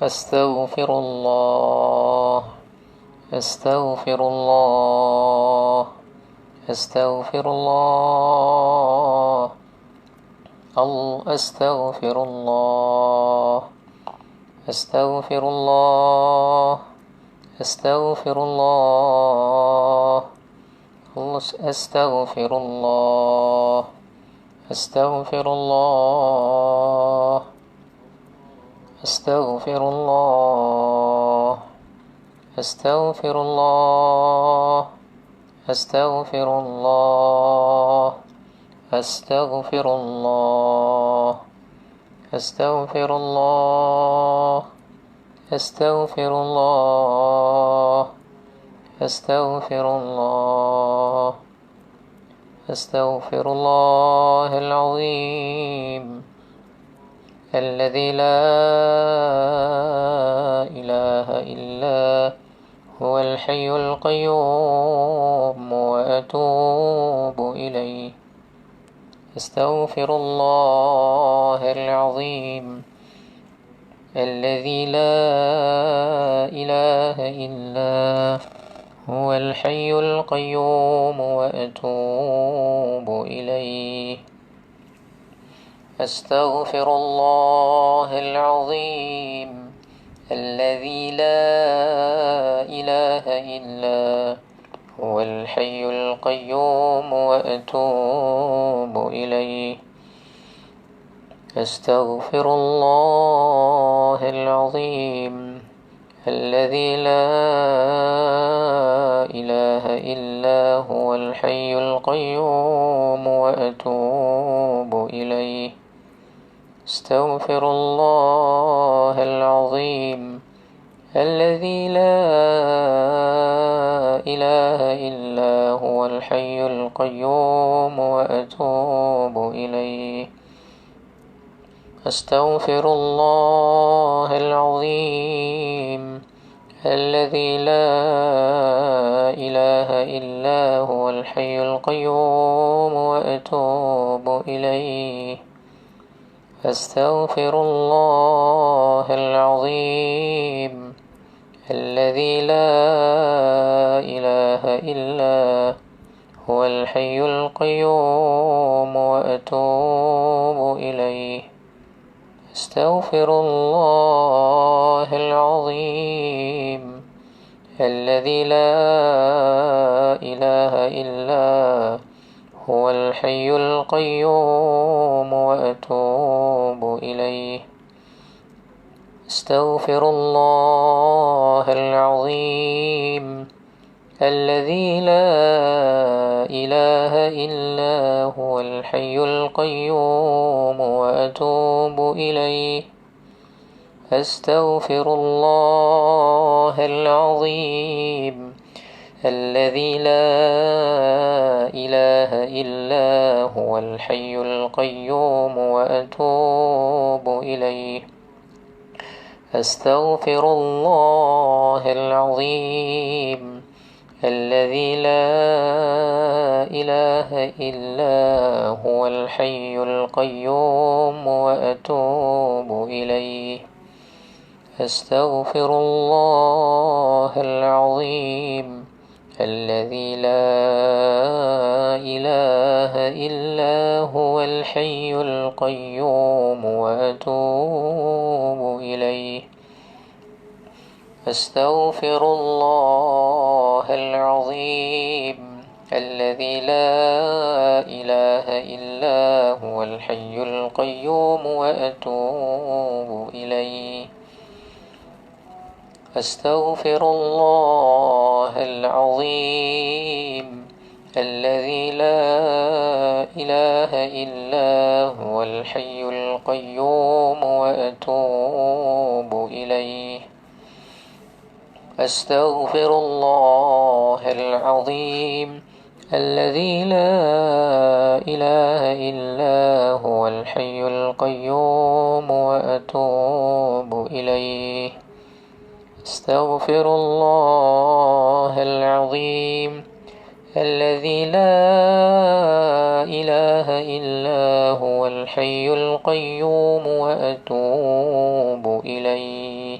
أستغفر الله أستغفر الله أستغفر الله أستغفر الله أستغفر الله أستغفر الله أستغفر الله أستغفر الله أستغفر الله أستغفر الله أستغفر الله أستغفر الله أستغفر الله أستغفر الله أستغفر الله أستغفر الله العظيم الذي لا إله إلا هو الحي القيوم وأتوب إليه أستغفر الله العظيم الذي لا إله إلا هو الحي القيوم وأتوب إليه أستغفر الله العظيم الذي لا إله إلا هو الحي القيوم وأتوب إليه أستغفر الله العظيم الذي لا إله إلا هو الحي القيوم وأتوب إليه أستغفر الله العظيم الذي لا إله إلا هو الحي القيوم وأتوب إليه أستغفر الله العظيم الذي لا إله إلا هو الحي القيوم وأتوب إليه أستغفر الله العظيم الذي لا إله إلا هو الحي القيوم وأتوب إليه أستغفر الله العظيم الذي لا إله إلا هو الحي القيوم وأتوب إليه أستغفر الله العظيم الذي لا إله إلا هو الحي القيوم وأتوب إليه أستغفر الله العظيم الذي لا إله إلا هو الحي القيوم وأتوب إليه أستغفر الله العظيم الذي لا إله إلا هو الحي القيوم وأتوب إليه أستغفر الله العظيم الذي لا إله إلا هو الحي القيوم وأتوب إليه أستغفر الله العظيم الذي لا إله إلا هو الحي القيوم وأتوب إليه أستغفر الله العظيم الذي لا إله إلا هو الحي القيوم وأتوب إليه أستغفر الله العظيم الذي لا إله إلا هو الحي القيوم وأتوب إليه أستغفر الله العظيم الذي لا إله إلا هو الحي القيوم وأتوب إليه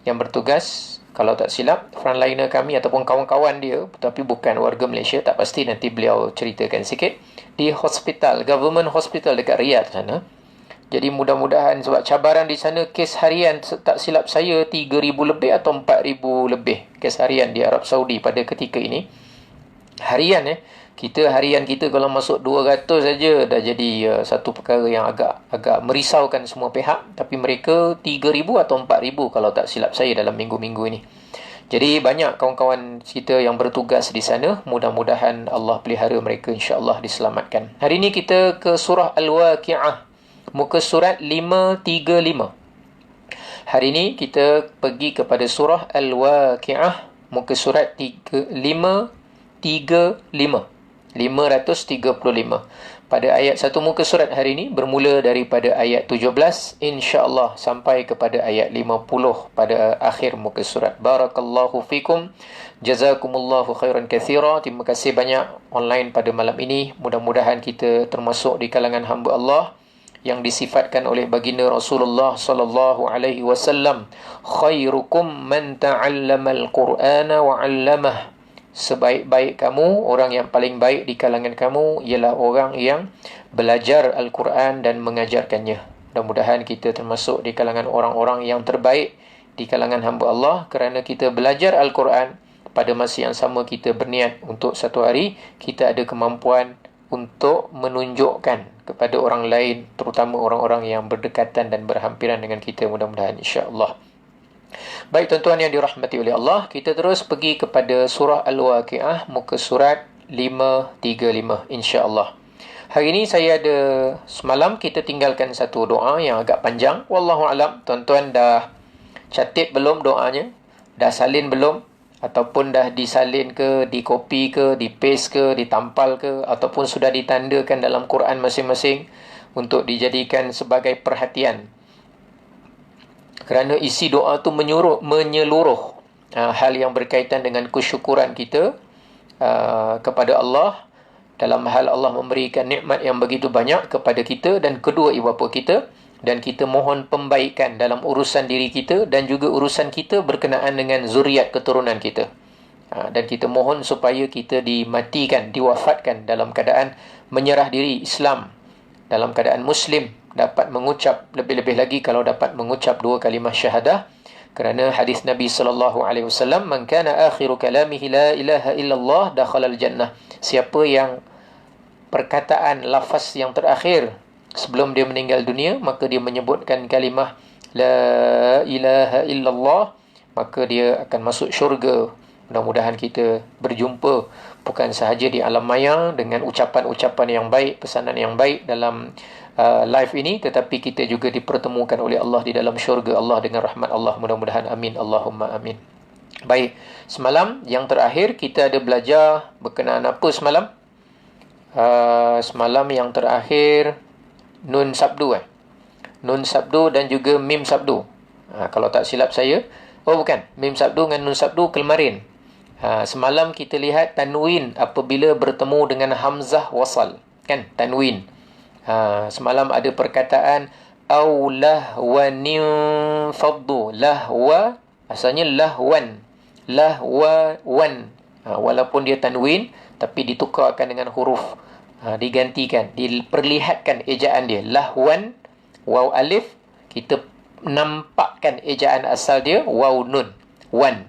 yang bertugas, kalau tak silap frontliner kami ataupun kawan-kawan dia, tapi bukan warga Malaysia, tak pasti, nanti beliau ceritakan sikit, di hospital, government hospital dekat Riyadh sana. Jadi mudah-mudahan, sebab cabaran di sana, kes harian tak silap saya 3,000 lebih atau 4,000 lebih kes harian di Arab Saudi pada ketika ini. Harian harian kita kalau masuk 200 saja dah jadi satu perkara yang agak merisaukan semua pihak. Tapi mereka 3,000 atau 4,000 kalau tak silap saya dalam minggu-minggu ini. Jadi banyak kawan-kawan kita yang bertugas di sana. Mudah-mudahan Allah pelihara mereka, insya-Allah diselamatkan. Hari ini kita ke surah Al-Waqi'ah, muka surat 535. Hari ini kita pergi kepada surah Al-Waqi'ah, muka surat 535. Pada ayat satu muka surat hari ini bermula daripada ayat 17 insya-Allah sampai kepada ayat 50 pada akhir muka surat. Barakallahu fikum, jazakumullahu khairan katsira. Terima kasih banyak online pada malam ini. Mudah-mudahan kita termasuk di kalangan hamba Allah yang disifatkan oleh baginda Rasulullah sallallahu alaihi wasallam, khairukum man ta'allamal Qur'ana wa 'allamah. Sebaik-baik kamu, orang yang paling baik di kalangan kamu ialah orang yang belajar Al-Quran dan mengajarkannya. Mudah-mudahan kita termasuk di kalangan orang-orang yang terbaik di kalangan hamba Allah, kerana kita belajar Al-Quran. Pada masa yang sama kita berniat untuk satu hari kita ada kemampuan untuk menunjukkan kepada orang lain, terutama orang-orang yang berdekatan dan berhampiran dengan kita, mudah-mudahan insya-Allah. Baik tuan-tuan yang dirahmati oleh Allah, kita terus pergi kepada surah Al-Waqi'ah, muka surat 535 insya-Allah. Hari ini saya ada, semalam kita tinggalkan satu doa yang agak panjang. Wallahu alam, tuan-tuan dah catat belum doanya? Dah salin belum? Ataupun dah disalin ke, dikopi ke, dipaste ke, ditampal ke, ataupun sudah ditandakan dalam Quran masing-masing untuk dijadikan sebagai perhatian. Kerana isi doa tu menyeluruh hal yang berkaitan dengan kesyukuran kita kepada Allah, dalam hal Allah memberikan nikmat yang begitu banyak kepada kita dan kedua ibu bapa kita, dan kita mohon pembaikan dalam urusan diri kita dan juga urusan kita berkenaan dengan zuriat keturunan kita. Dan kita mohon supaya kita dimatikan, diwafatkan dalam keadaan menyerah diri Islam, dalam keadaan Muslim, dapat mengucap, lebih-lebih lagi kalau dapat mengucap 2 kalimah syahadah. Kerana hadis Nabi SAW, man kana akhiru kalamihi la ilaha illallah dakhalal jannah. Siapa yang perkataan lafaz yang terakhir sebelum dia meninggal dunia, maka dia menyebutkan kalimah la ilaha illallah, maka dia akan masuk syurga. Mudah-mudahan kita berjumpa bukan sahaja di alam maya dengan ucapan-ucapan yang baik, pesanan yang baik dalam live ini, tetapi kita juga dipertemukan oleh Allah di dalam syurga Allah dengan rahmat Allah. Mudah-mudahan amin, Allahumma amin. Baik, semalam yang terakhir kita ada belajar berkenaan apa semalam? Semalam yang terakhir nun sabdu Nun sabdu dan juga mim sabdu. Kalau tak silap saya, bukan, mim sabdu dengan nun sabdu kemarin. Semalam kita lihat tanwin apabila bertemu dengan hamzah wasal, kan, tanwin. Semalam ada perkataan au lahwanin faddu. Lahwa asalnya lahwan, walaupun dia tanwin tapi ditukarkan dengan huruf, digantikan, diperlihatkan ejaan dia. Lahwan, waw alif, kita nampakkan ejaan asal dia waw nun, wan.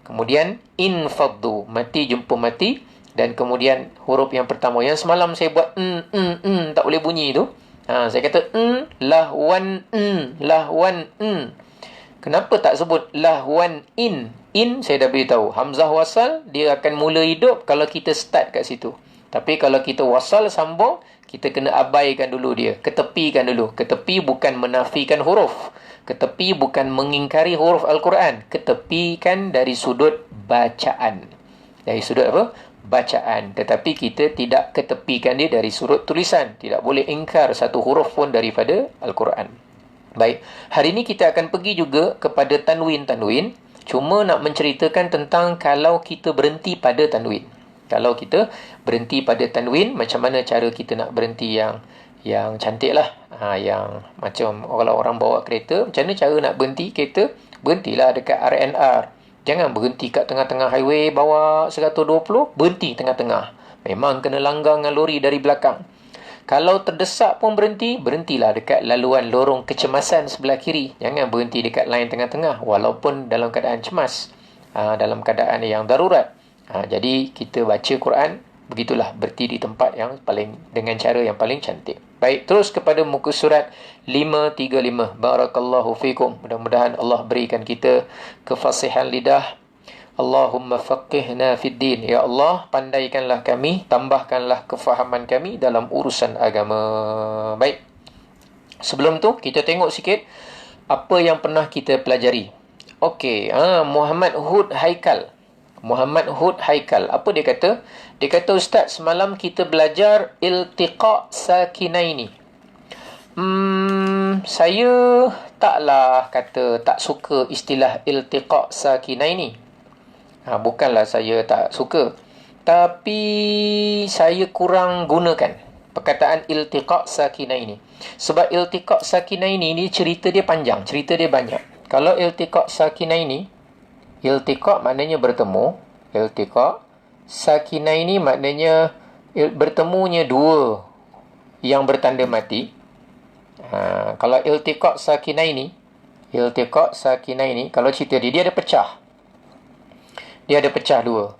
Kemudian infaddu, mati jumpa mati. Dan kemudian huruf yang pertama yang semalam saya buat tak boleh bunyi tu. Saya kata lahwan lahwan. Kenapa tak sebut lahwan in? In saya dah beritahu, hamzah wasal dia akan mula hidup kalau kita start kat situ. Tapi kalau kita wasal sambung, kita kena abaikan dulu dia, ketepikan dulu. Ketepi bukan menafikan huruf, ketepi bukan mengingkari huruf Al-Quran, ketepikan dari sudut bacaan. Dari sudut apa? Bacaan. Tetapi kita tidak ketepikan dia dari sudut tulisan. Tidak boleh ingkar satu huruf pun daripada Al-Quran. Baik, hari ini kita akan pergi juga kepada tanwin-tanwin. Cuma nak menceritakan tentang kalau kita berhenti pada tanwin. Kalau kita berhenti pada tanwin, macam mana cara kita nak berhenti yang cantik lah. Yang macam kalau orang bawa kereta, macam mana cara nak berhenti kereta berhentilah dekat RNR. Jangan berhenti kat tengah-tengah highway bawa 120, berhenti tengah-tengah. Memang kena langgar dengan lori dari belakang. Kalau terdesak pun berhentilah dekat laluan lorong kecemasan sebelah kiri. Jangan berhenti dekat line tengah-tengah walaupun dalam keadaan cemas, dalam keadaan yang darurat. Jadi kita baca Quran, begitulah, berhenti di tempat yang paling, dengan cara yang paling cantik. Baik, terus kepada muka surat 535. Barakallahu fikum. Mudah-mudahan Allah berikan kita kefasihan lidah. Allahumma faqihna fid din. Ya Allah, pandaikanlah kami, tambahkanlah kefahaman kami dalam urusan agama. Baik. Sebelum tu, kita tengok sikit apa yang pernah kita pelajari. Okey, Muhammad Hud Haikal. Muhammad Hud Haikal. Apa dia kata? Dia kata, Ustaz, semalam kita belajar iltiqa' sakinaini. Saya taklah kata tak suka istilah iltiqa' sakinaini. Bukanlah saya tak suka, tapi saya kurang gunakan perkataan iltiqa' sakinaini. Sebab iltiqa' sakinaini ni cerita dia panjang, cerita dia banyak. Kalau iltiqa' sakinaini, iltiqa' maknanya bertemu, iltiqa' sakinaini maknanya bertemunya dua yang bertanda mati. Kalau iltiqa' sakinaini, kalau cerita dia ada pecah. Dia ada pecah dua.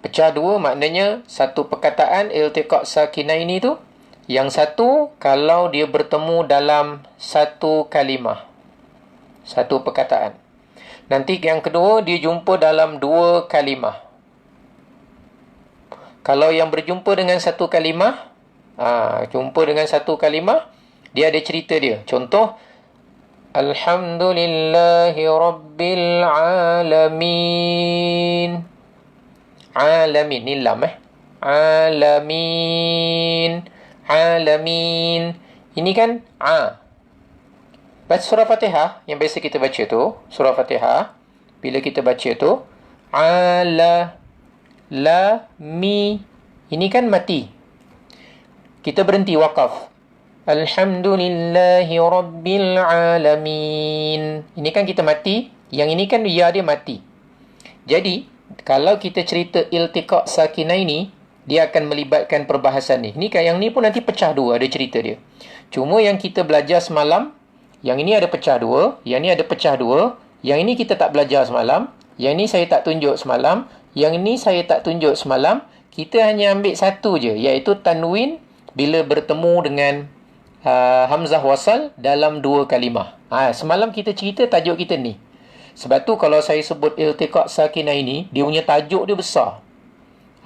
Pecah dua maknanya satu perkataan iltiqa' sakinaini tu, yang satu kalau dia bertemu dalam satu kalimah, satu perkataan. Nanti yang kedua dia jumpa dalam dua kalimah. Kalau yang berjumpa dengan satu kalimah, jumpa dengan satu kalimah, dia ada cerita dia. Contoh, Alhamdulillahi Rabbil Alamin. Alamin, ni lam Alamin. Alamin. Ini kan baca surah Fatihah, yang biasa kita baca tu, surah Fatihah, bila kita baca tu, mi. Ini kan mati. Kita berhenti, wakaf. Alhamdulillahi Rabbil Alamin. Ini kan kita mati. Yang ini kan ya dia mati. Jadi, kalau kita cerita iltiqa' sakinaini, dia akan melibatkan perbahasan ni. Ini kan yang ni pun nanti pecah dua, ada cerita dia. Cuma yang kita belajar semalam, yang ini ada pecah dua, yang ni ada pecah dua, yang ini kita tak belajar semalam, yang ini saya tak tunjuk semalam, yang ini saya tak tunjuk semalam. Kita hanya ambil satu je, iaitu tanwin bila bertemu dengan hamzah wasal dalam dua kalimah. Semalam kita cerita tajuk kita ni. Sebab tu kalau saya sebut iltiqa' sakinaini, dia punya tajuk dia besar.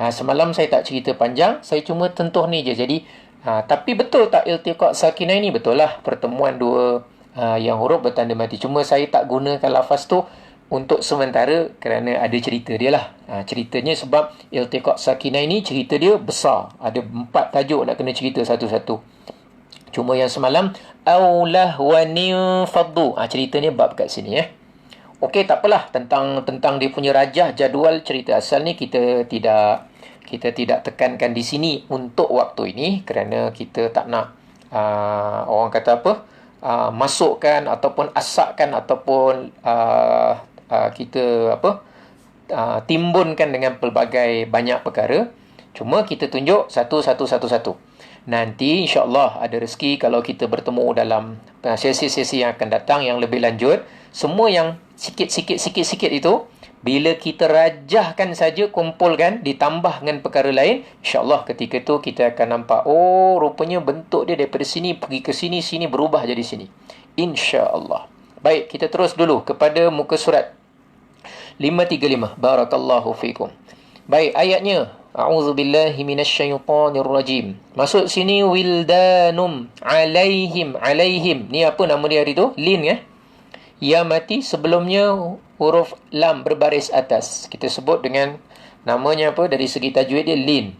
Semalam saya tak cerita panjang, saya cuma tentuh ni je. Jadi, tapi betul tak iltiqa' sakinaini? Betul lah, pertemuan dua yang huruf bertanda mati. Cuma saya tak gunakan lafaz tu untuk sementara kerana ada cerita dia lah. Ceritanya sebab iltiqa' sakinaini cerita dia besar. Ada 4 tajuk nak kena cerita satu-satu. Cuma yang semalam, aulah wa ninfaddu. Ceritanya bab kat sini. Okey, tak apalah. Tentang dia punya rajah jadual cerita asal ni, kita tidak tekankan di sini untuk waktu ini, kerana kita tak nak orang kata apa, masukkan ataupun asakkan ataupun kita timbunkan dengan pelbagai banyak perkara. Cuma kita tunjuk satu. Nanti insya-Allah ada rezeki kalau kita bertemu dalam sesi-sesi yang akan datang yang lebih lanjut. Semua yang sikit-sikit itu, bila kita rajahkan saja, kumpulkan, ditambah dengan perkara lain, insya-Allah ketika itu kita akan nampak, oh rupanya bentuk dia daripada sini pergi ke sini, sini berubah jadi sini. Insya-Allah. Baik, kita terus dulu kepada muka surat 535. Barakallahu fikum. Baik, ayatnya. A'udzubillahi minasyaitonirrajim. Masuk sini wildanum alaihim. Ni apa nama dia hari tu? Lin Ya mati, sebelumnya huruf lam berbaris atas. Kita sebut dengan namanya apa? Dari segi tajwid dia lin.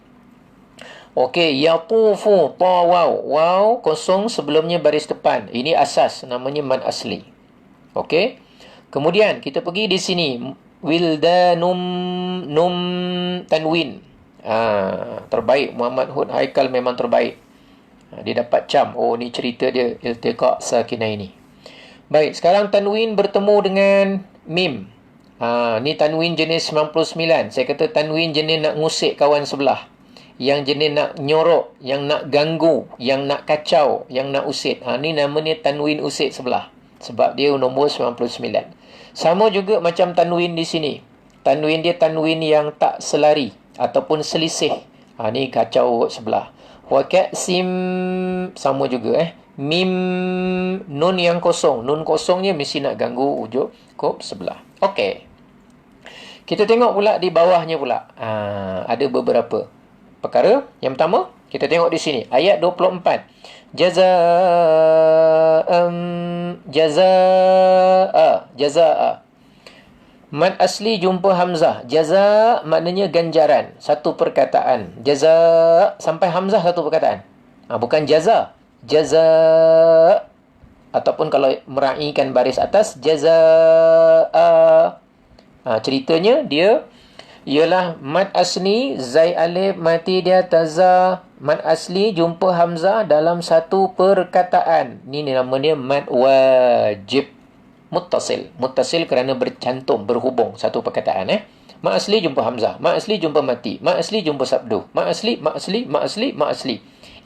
Okey, yatufu ta waw. Waw kosong sebelumnya baris depan. Ini asas, namanya mad asli. Okey. Kemudian kita pergi di sini wildanum tanwin. Terbaik, Muhammad Hud Haikal memang terbaik. Dia dapat cam. Oh, ni cerita dia iltiqa' sakinaini. Baik, sekarang tanwin bertemu dengan Mim. Ni tanwin jenis 99. Saya kata tanwin jenis nak ngusik kawan sebelah. Yang jenis nak nyorok, yang nak ganggu, yang nak kacau, yang nak usik. Ni namanya tanwin usik sebelah. Sebab dia nombor 99. Sama juga macam tanwin di sini. Tanwin dia tanwin yang tak selari ataupun selisih. Ni kacau sebelah. Wa ka'sim, sama juga Mim, nun yang kosong. Nun kosongnya mesti nak ganggu ujung kop sebelah. Okey. Kita tengok pula di bawahnya pula. Ada beberapa perkara. Yang pertama, kita tengok di sini. Ayat 24. Jazaa. Mad asli jumpa hamzah. Jaza maknanya ganjaran. Satu perkataan. Jaza sampai hamzah satu perkataan. Bukan jaza. Jaza. Ataupun kalau meraihkan baris atas, jazaa. Ceritanya dia ialah mad asli, zai alif mati di atas za. Mad asli jumpa hamzah dalam satu perkataan. Ini namanya mad wajib muttasil. Muttasil kerana bercantum, berhubung satu perkataan. Mad asli jumpa hamzah, mad asli jumpa mati, mad asli jumpa sabdu, mad asli.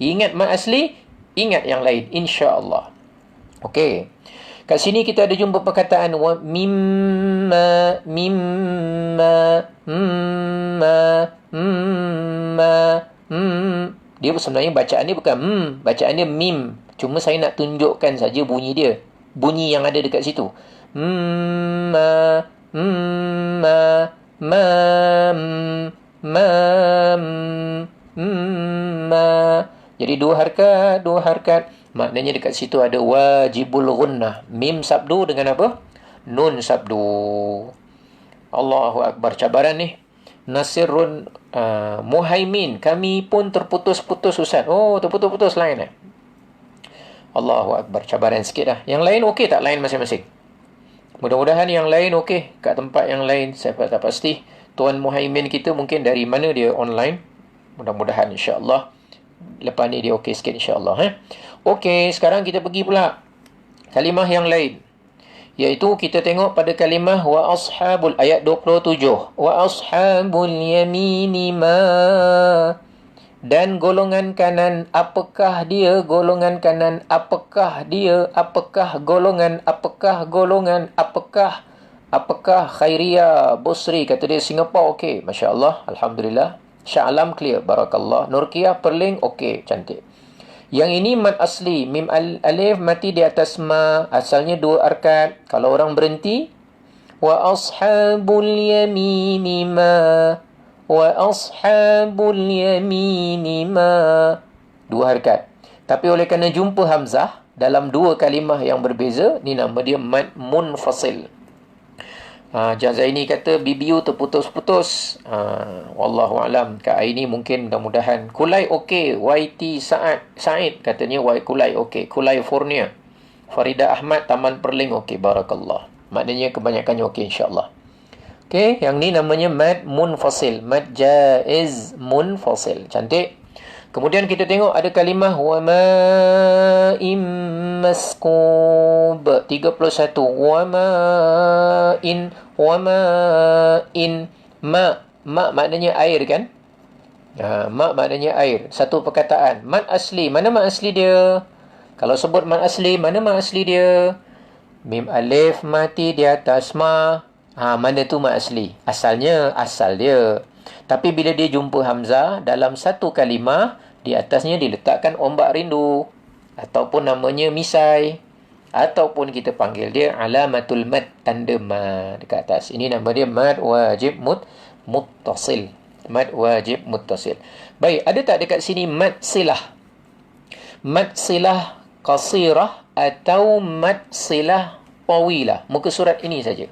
Ingat mad asli, ingat yang lain, insya-Allah. Okey. Kat sini kita ada jumpa perkataan mimma. Dia sebenarnya bacaan dia bukan bacaan dia mim. Cuma saya nak tunjukkan saja bunyi dia. Bunyi yang ada dekat situ. Jadi dua harkat. Maknanya dekat situ ada wajibul gunnah. Mim sabdu dengan apa? Nun sabdu. Allahu Akbar. Cabaran ni. Nasirun muhaimin. Kami pun terputus-putus Ustaz. Terputus-putus lain Allahu Akbar. Cabaran sikit dah. Yang lain okey tak lain masing-masing? Mudah-mudahan yang lain okey. Kat tempat yang lain saya tak pasti. Tuan muhaimin kita mungkin dari mana dia online. Mudah-mudahan insya-Allah. Lepas ni dia okey sikit insya-Allah. Okey, sekarang kita pergi pula kalimah yang lain. Iaitu kita tengok pada kalimah wa ashabul, ayat 27. Wa ashabul yamini ma. Dan golongan kanan, apakah dia? Golongan kanan, apakah dia? Apakah golongan? Apakah golongan? Apakah Khairiyah Busri? Kata dia Singapura okey. Masya Allah, Alhamdulillah. Shah Alam clear, Barakallah. Nurkiyah Perling okey, cantik. Yang ini mad asli. Mim alif mati di atas ma. Asalnya dua harkat. Kalau orang berhenti. Wa ashabul yamini ma. Wa ashabul yamini ma. Dua harkat. Tapi oleh kerana jumpa hamzah dalam dua kalimah yang berbeza, ni nama dia mad munfasil. Jazaini kata BBU terputus-putus. Wallahu alam. Kat hari ni mungkin mudah-mudahan Kulai okey. YT Said katanya Kulai okey. Kulai Fornia. Farida Ahmad Taman Perling okey. Barakallah. Maknanya kebanyakannya okey insya-Allah. Okey, yang ni namanya mad munfasil. Mad jaiz munfasil. Cantik. Kemudian kita tengok ada kalimah wa ma'im maskub 31. Wa ma'in ma maknanya air kan? Ma maknanya air. Satu perkataan. Mad asli. Mana mad asli dia? Kalau sebut mad asli, mana mad asli dia? Mim alif mati di atas ma. Mana tu mad asli? Asalnya asal dia. Tapi bila dia jumpa hamzah dalam satu kalimah, di atasnya diletakkan ombak rindu. Ataupun namanya misai. Ataupun kita panggil dia alamatul mad, tanda mad dekat atas. Ini nama dia mad wajib muttasil. Mad wajib muttasil. Baik, ada tak dekat sini mad silah? Mad silah qasirah atau mad silah tawilah? Muka surat ini saja.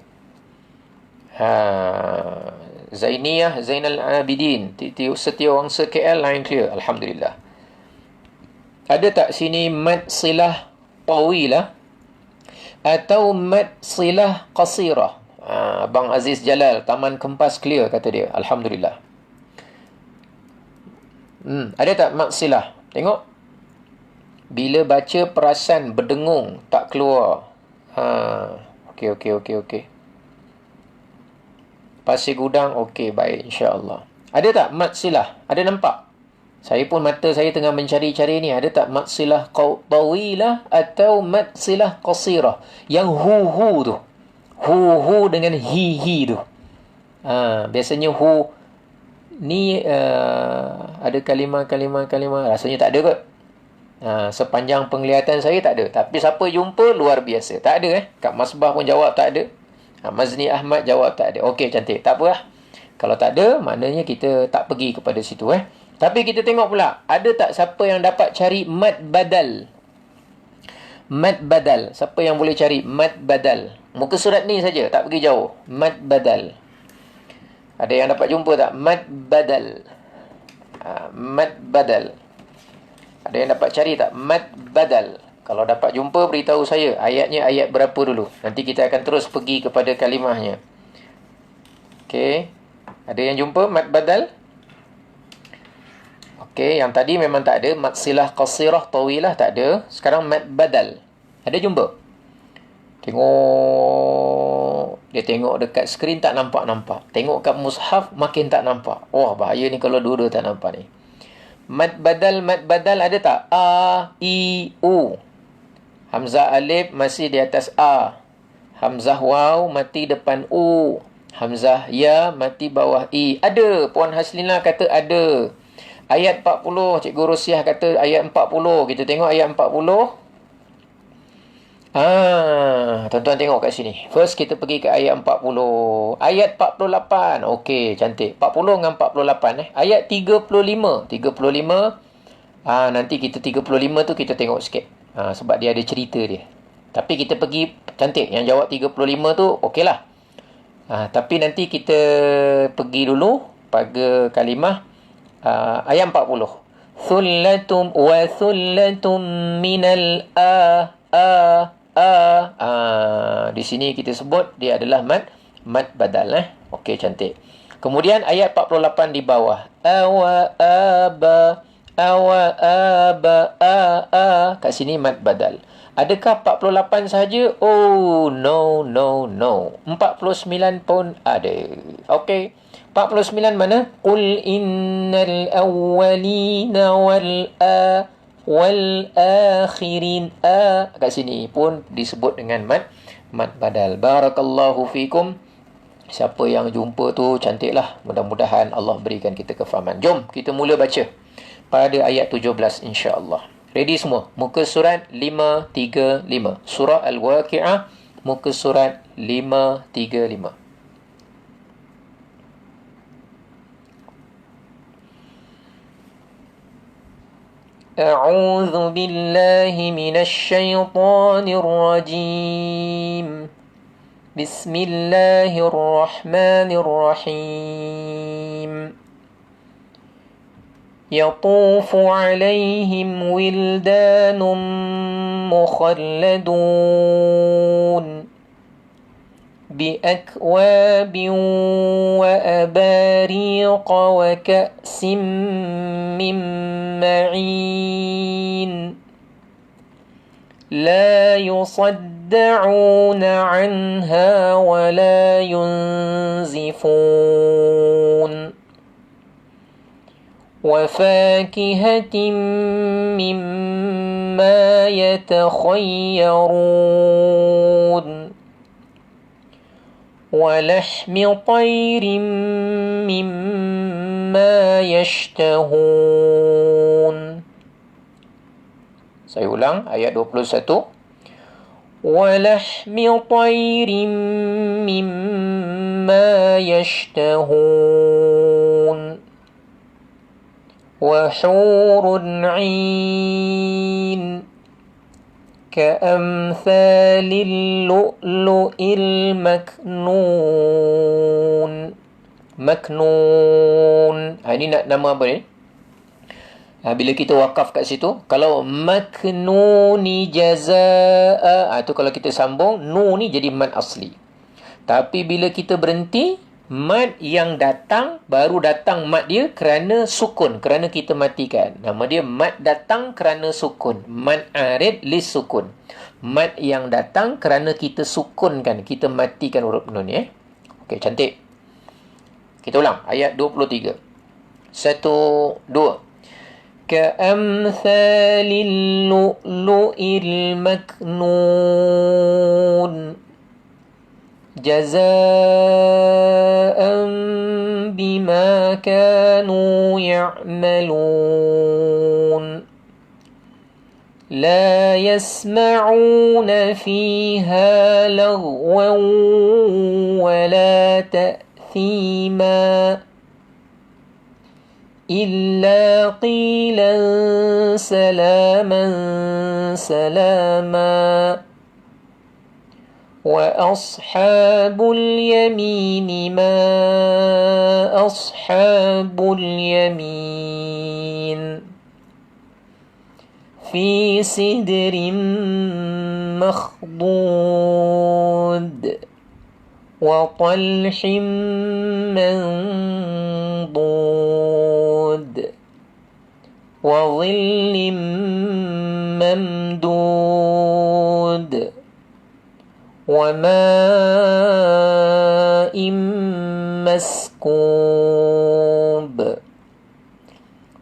Zainiyah Zainal Abidin Setiawangsa KL line clear, Alhamdulillah. Ada tak sini mad silah tawilah atau mad silah qasirah? Abang Aziz Jalal Taman Kempas clear kata dia, Alhamdulillah. Ada tak mad silah? Tengok. Bila baca perasan berdengung tak keluar. Okey. Pasir Gudang, okey, baik, insya-Allah. Ada tak mat silah? Ada nampak? Saya pun mata saya tengah mencari-cari ni. Ada tak mat silah tawilah atau mat silah qasirah? Yang hu tu. Hu dengan hi tu. Biasanya hu ni ada kalimah rasanya tak ada kot. Sepanjang penglihatan saya tak ada. Tapi siapa jumpa luar biasa. Tak ada Kak Masbah pun jawab tak ada. Mazni Ahmad jawab tak ada. Okey, cantik. Tak apa. Kalau tak ada, maknanya kita tak pergi kepada situ Tapi kita tengok pula, ada tak siapa yang dapat cari mad badal? Mad badal. Siapa yang boleh cari mad badal? Muka surat ni saja, tak pergi jauh. Mad badal. Ada yang dapat jumpa tak? Mad badal. Mad badal. Ada yang dapat cari tak? Mad badal. Kalau dapat jumpa, beritahu saya. Ayatnya ayat berapa dulu. Nanti kita akan terus pergi kepada kalimahnya. Okey. Ada yang jumpa mad badal? Okey, yang tadi memang tak ada. Mad silah qasirah tawilah tak ada. Sekarang mad badal. Ada jumpa? Tengok. Dia tengok dekat skrin tak nampak-nampak. Tengok kat mushaf makin tak nampak. Wah, bahaya ni kalau dua-dua tak nampak ni. Mad badal ada tak? A, I, U. Hamzah alif masih di atas A. Hamzah waw mati depan U. Hamzah ya mati bawah I. Ada. Puan Haslina kata ada. Ayat 40. Cikgu Rusiah kata ayat 40. Kita tengok ayat 40. Tuan-tuan tengok kat sini. First kita pergi ke ayat 40. Ayat 48. Okey, cantik. 40 dengan 48 Ayat 35. 35. Nanti kita 35 tu kita tengok sikit. Sebab dia ada cerita dia. Tapi kita pergi cantik. Yang jawab 35 tu okeylah. Tapi nanti kita pergi dulu pada kalimah ayat 40. Thullatum wa thullatum minal di sini kita sebut dia adalah mad badal Okey, cantik. Kemudian ayat 48 di bawah. Kat sini mad badal. Adakah 48 saja? Oh, no. 49 pun ada. Okey. 49 mana? Qul innal awwalina wal akhirin. Kat sini pun disebut dengan mad badal. Barakallahu fikum. Siapa yang jumpa tu cantiklah. Mudah-mudahan Allah berikan kita kefahaman. Jom kita mula baca pada ayat 17 insya-Allah. Ready semua? Muka surat 535. Surah Al-Waqi'ah, muka surat 535. أعوذ بالله من الشيطان الرجيم بسم الله الرحمن الرحيم يطوف عليهم ولدان مخلدون بأكواب وأباريق وكأس من معين لا يصدعون عنها ولا ينزفون وفاكهة مما يتخيرون ولحم طير مما يشتهون. Saya ulang ayat 21. ولحم طير مما يشتهون وحور عين كأمثال اللؤلؤ المكنون. Ini nak nama apa ni? Bila kita wakaf kat situ, kalau maknuni jazaa, tu kalau kita sambung, nu ni jadi mad asli. Tapi bila kita berhenti, mad yang datang, baru datang mad dia kerana sukun, kerana kita matikan. Nama dia mad datang kerana sukun. Mad arid lis sukun. Mad yang datang kerana kita sukunkan, kita matikan huruf nun Okey, cantik. Kita ulang. Ayat 23. 1, 2. كأمثال اللؤلؤ المكنون جزاء بما كانوا يعملون لا يسمعون فيها لغوا ولا تأثيما إلا قيلا سلاما سلاما وأصحاب اليمين ما أصحاب اليمين في سدر مخضود وطلح منضود وظل ممدود وماء مسكوب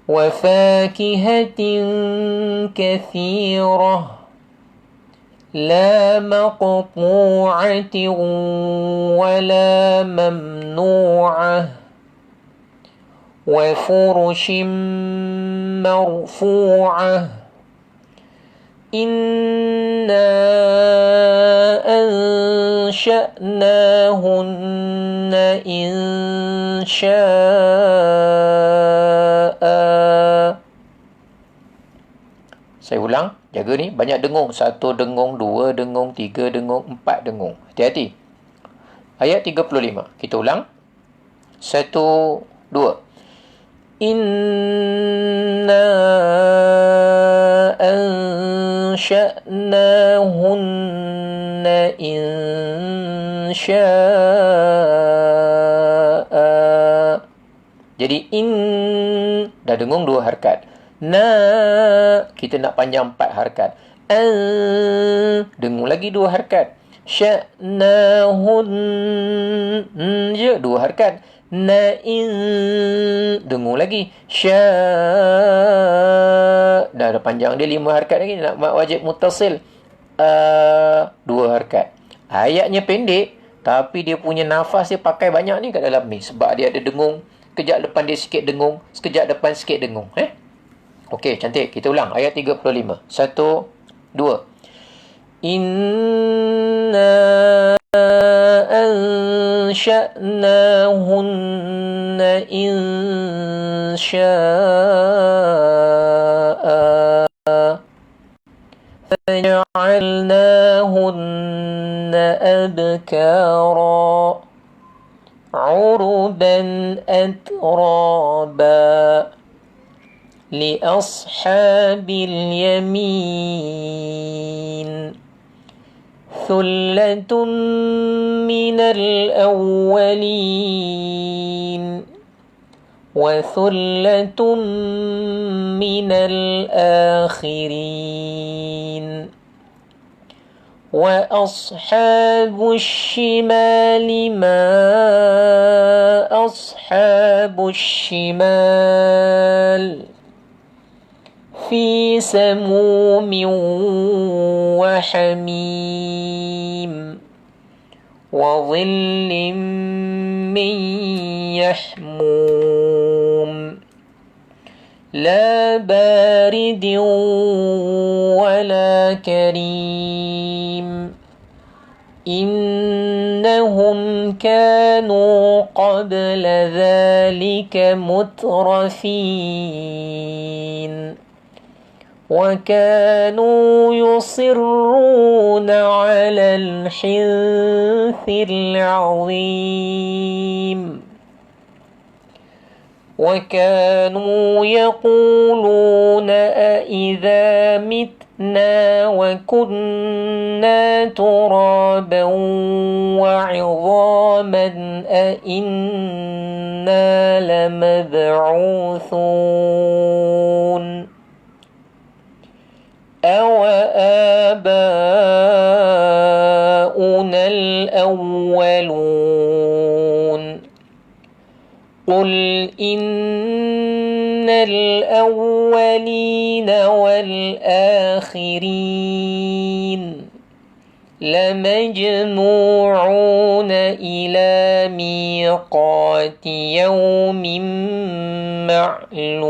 وفاكهة كثيرة لا مقطوعة ولا ممنوعة وفرش مرفوعة إنا أنشأناهن إن شاء. Saya ulang, jaga ni, banyak dengung. 1 dengung, 2 dengung, 3 dengung, 4 dengung. Hati-hati. Ayat 35. Kita ulang. 1, 2. Inna ansha'nahunna insya'a. Jadi dah dengung 2 harakat. Kita nak panjang 4 harakat. Dengung lagi 2 harakat. Sya'nahun je 2 harakat. Dengung lagi. Dah panjang dia 5 harakat lagi. Nak wajib mutasil 2 harakat. Ayatnya pendek, tapi dia punya nafas dia pakai banyak ni kat dalam ni. Sebab dia ada dengung. Sekejap depan dia sikit dengung. Sekejap depan sikit dengung. Okey, cantik. Kita ulang. Ayat 35. 1, 2. Inna ansha'nahunna insya'a faja'alnahunna abkara urban atraba لأصحاب اليمين ثلة من الأولين وثلة من الآخرين وأصحاب الشمال ما أصحاب الشمال في سموم وحميم وظل من يحموم لا بارد ولا كريم إنهم كانوا قبل ذلك مترفين وكانوا يصرون على الحنث العظيم وكانوا يقولون أإذا متنا وكنا ترابا وعظاما أإنا لمبعوثون أوآباؤنا الأولون. قل إن الأولين والآخرين لمجموعون إلى ميقات يوم معلوم.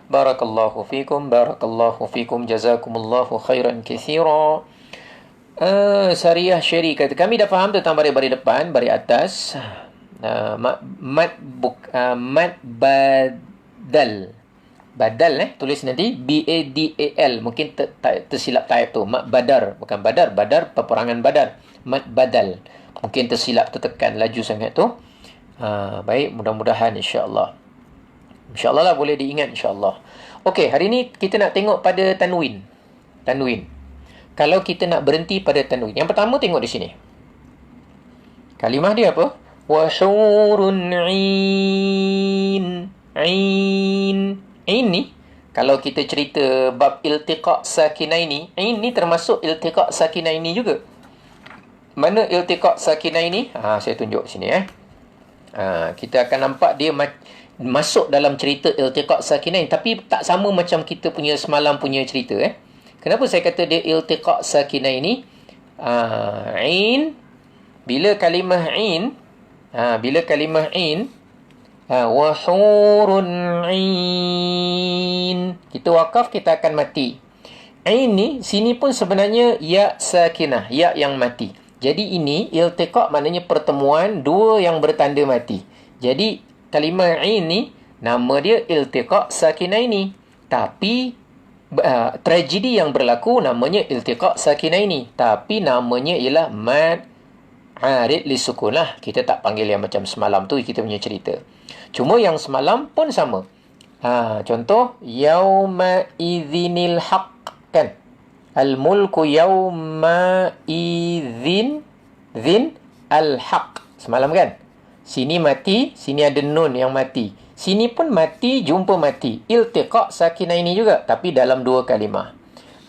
بارك الله فيكم، بارك الله فيكم، جزاكم الله خيرا كثيرا. Syariah Syari kata, kami dah faham tentang baris-baris depan, baris atas. Mad badal. Badal tulis nanti B-A-D-A-L. Mungkin tersilap type tu. Mad badar, bukan badar. Badar, peperangan badar. Mad badal. Mungkin tersilap, tertekan laju sangat tu. Baik, mudah-mudahan insya-Allah. InsyaAllah lah boleh diingat insyaAllah. Okey, hari ni kita nak tengok pada tanwin. Tanwin. Kalau kita nak berhenti pada tanwin. Yang pertama tengok di sini. Kalimah dia apa? Wa hurun 'ain. 'Ain. 'Ain ni kalau kita cerita bab iltiqa' sakinaini, 'ain ni termasuk iltiqa' sakinaini juga. Mana iltiqa' sakinaini? Saya tunjuk sini kita akan nampak dia masuk dalam cerita iltiqa' sakinain, tapi tak sama macam kita punya semalam punya cerita. Kenapa saya kata dia iltiqa' sakinain ni? Ain, bila kalimah ain, wa hurun ain, kita wakaf, kita akan mati. Ain ni sini pun sebenarnya ya sakinah, ya yang mati. Jadi ini iltiqa' maknanya pertemuan dua yang bertanda mati. Jadi kalimah ain ni nama dia iltiqa' sakinaini. Tapi tragedi yang berlaku namanya iltiqa' sakinaini, tapi namanya ialah mad arid li sukun lah. Kita tak panggil yang macam semalam tu kita punya cerita. Cuma yang semalam pun sama. Contoh yauma idzinil haqq, kan? Al mulku yauma idzin al haqq. Semalam kan? Sini mati, sini ada nun yang mati. Sini pun mati, jumpa mati. Iltiqa' sakinaini juga, tapi dalam dua kalimah.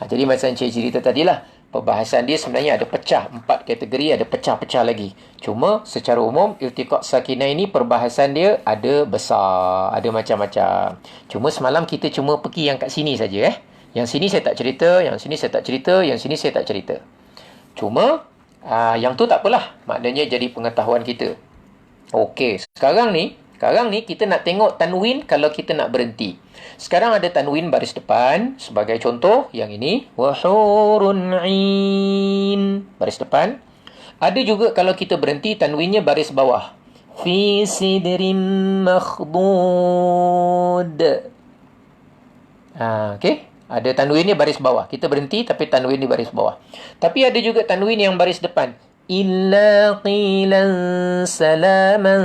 Jadi macam saya cerita tadilah, perbahasan dia sebenarnya ada pecah. 4 kategori, ada pecah-pecah lagi. Cuma secara umum, iltiqa' sakinaini perbahasan dia ada besar, ada macam-macam. Cuma semalam kita cuma pergi yang kat sini saja. Yang sini saya tak cerita, yang sini saya tak cerita, yang sini saya tak cerita. Cuma, yang tu tak apalah. Maknanya jadi pengetahuan kita. Okey, sekarang ni kita nak tengok tanwin kalau kita nak berhenti. Sekarang ada tanwin baris depan. Sebagai contoh, yang ini. Wa hurun 'ain. Baris depan. Ada juga kalau kita berhenti, tanwinnya baris bawah. Fi sidrin makhdud. Okey. Ada tanwinnya baris bawah. Kita berhenti tapi tanwin di baris bawah. Tapi ada juga tanwin yang baris depan. Illa qilan salaman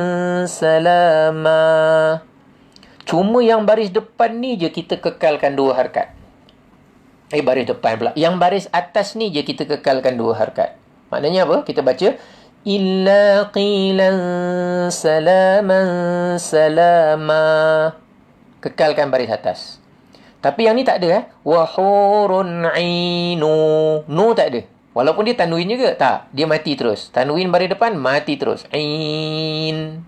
salama. Cuma yang baris depan ni je kita kekalkan 2 harakat. Baris depan pula. Yang baris atas ni je kita kekalkan 2 harakat. Maknanya apa? Kita baca illa qilan salaman salama. Kekalkan baris atas. Tapi yang ni tak ada. Wa hurun 'ainu. Nu tak ada. Walaupun dia tanwin juga. Tak. Dia mati terus. Tanwin baris depan, mati terus. Ain.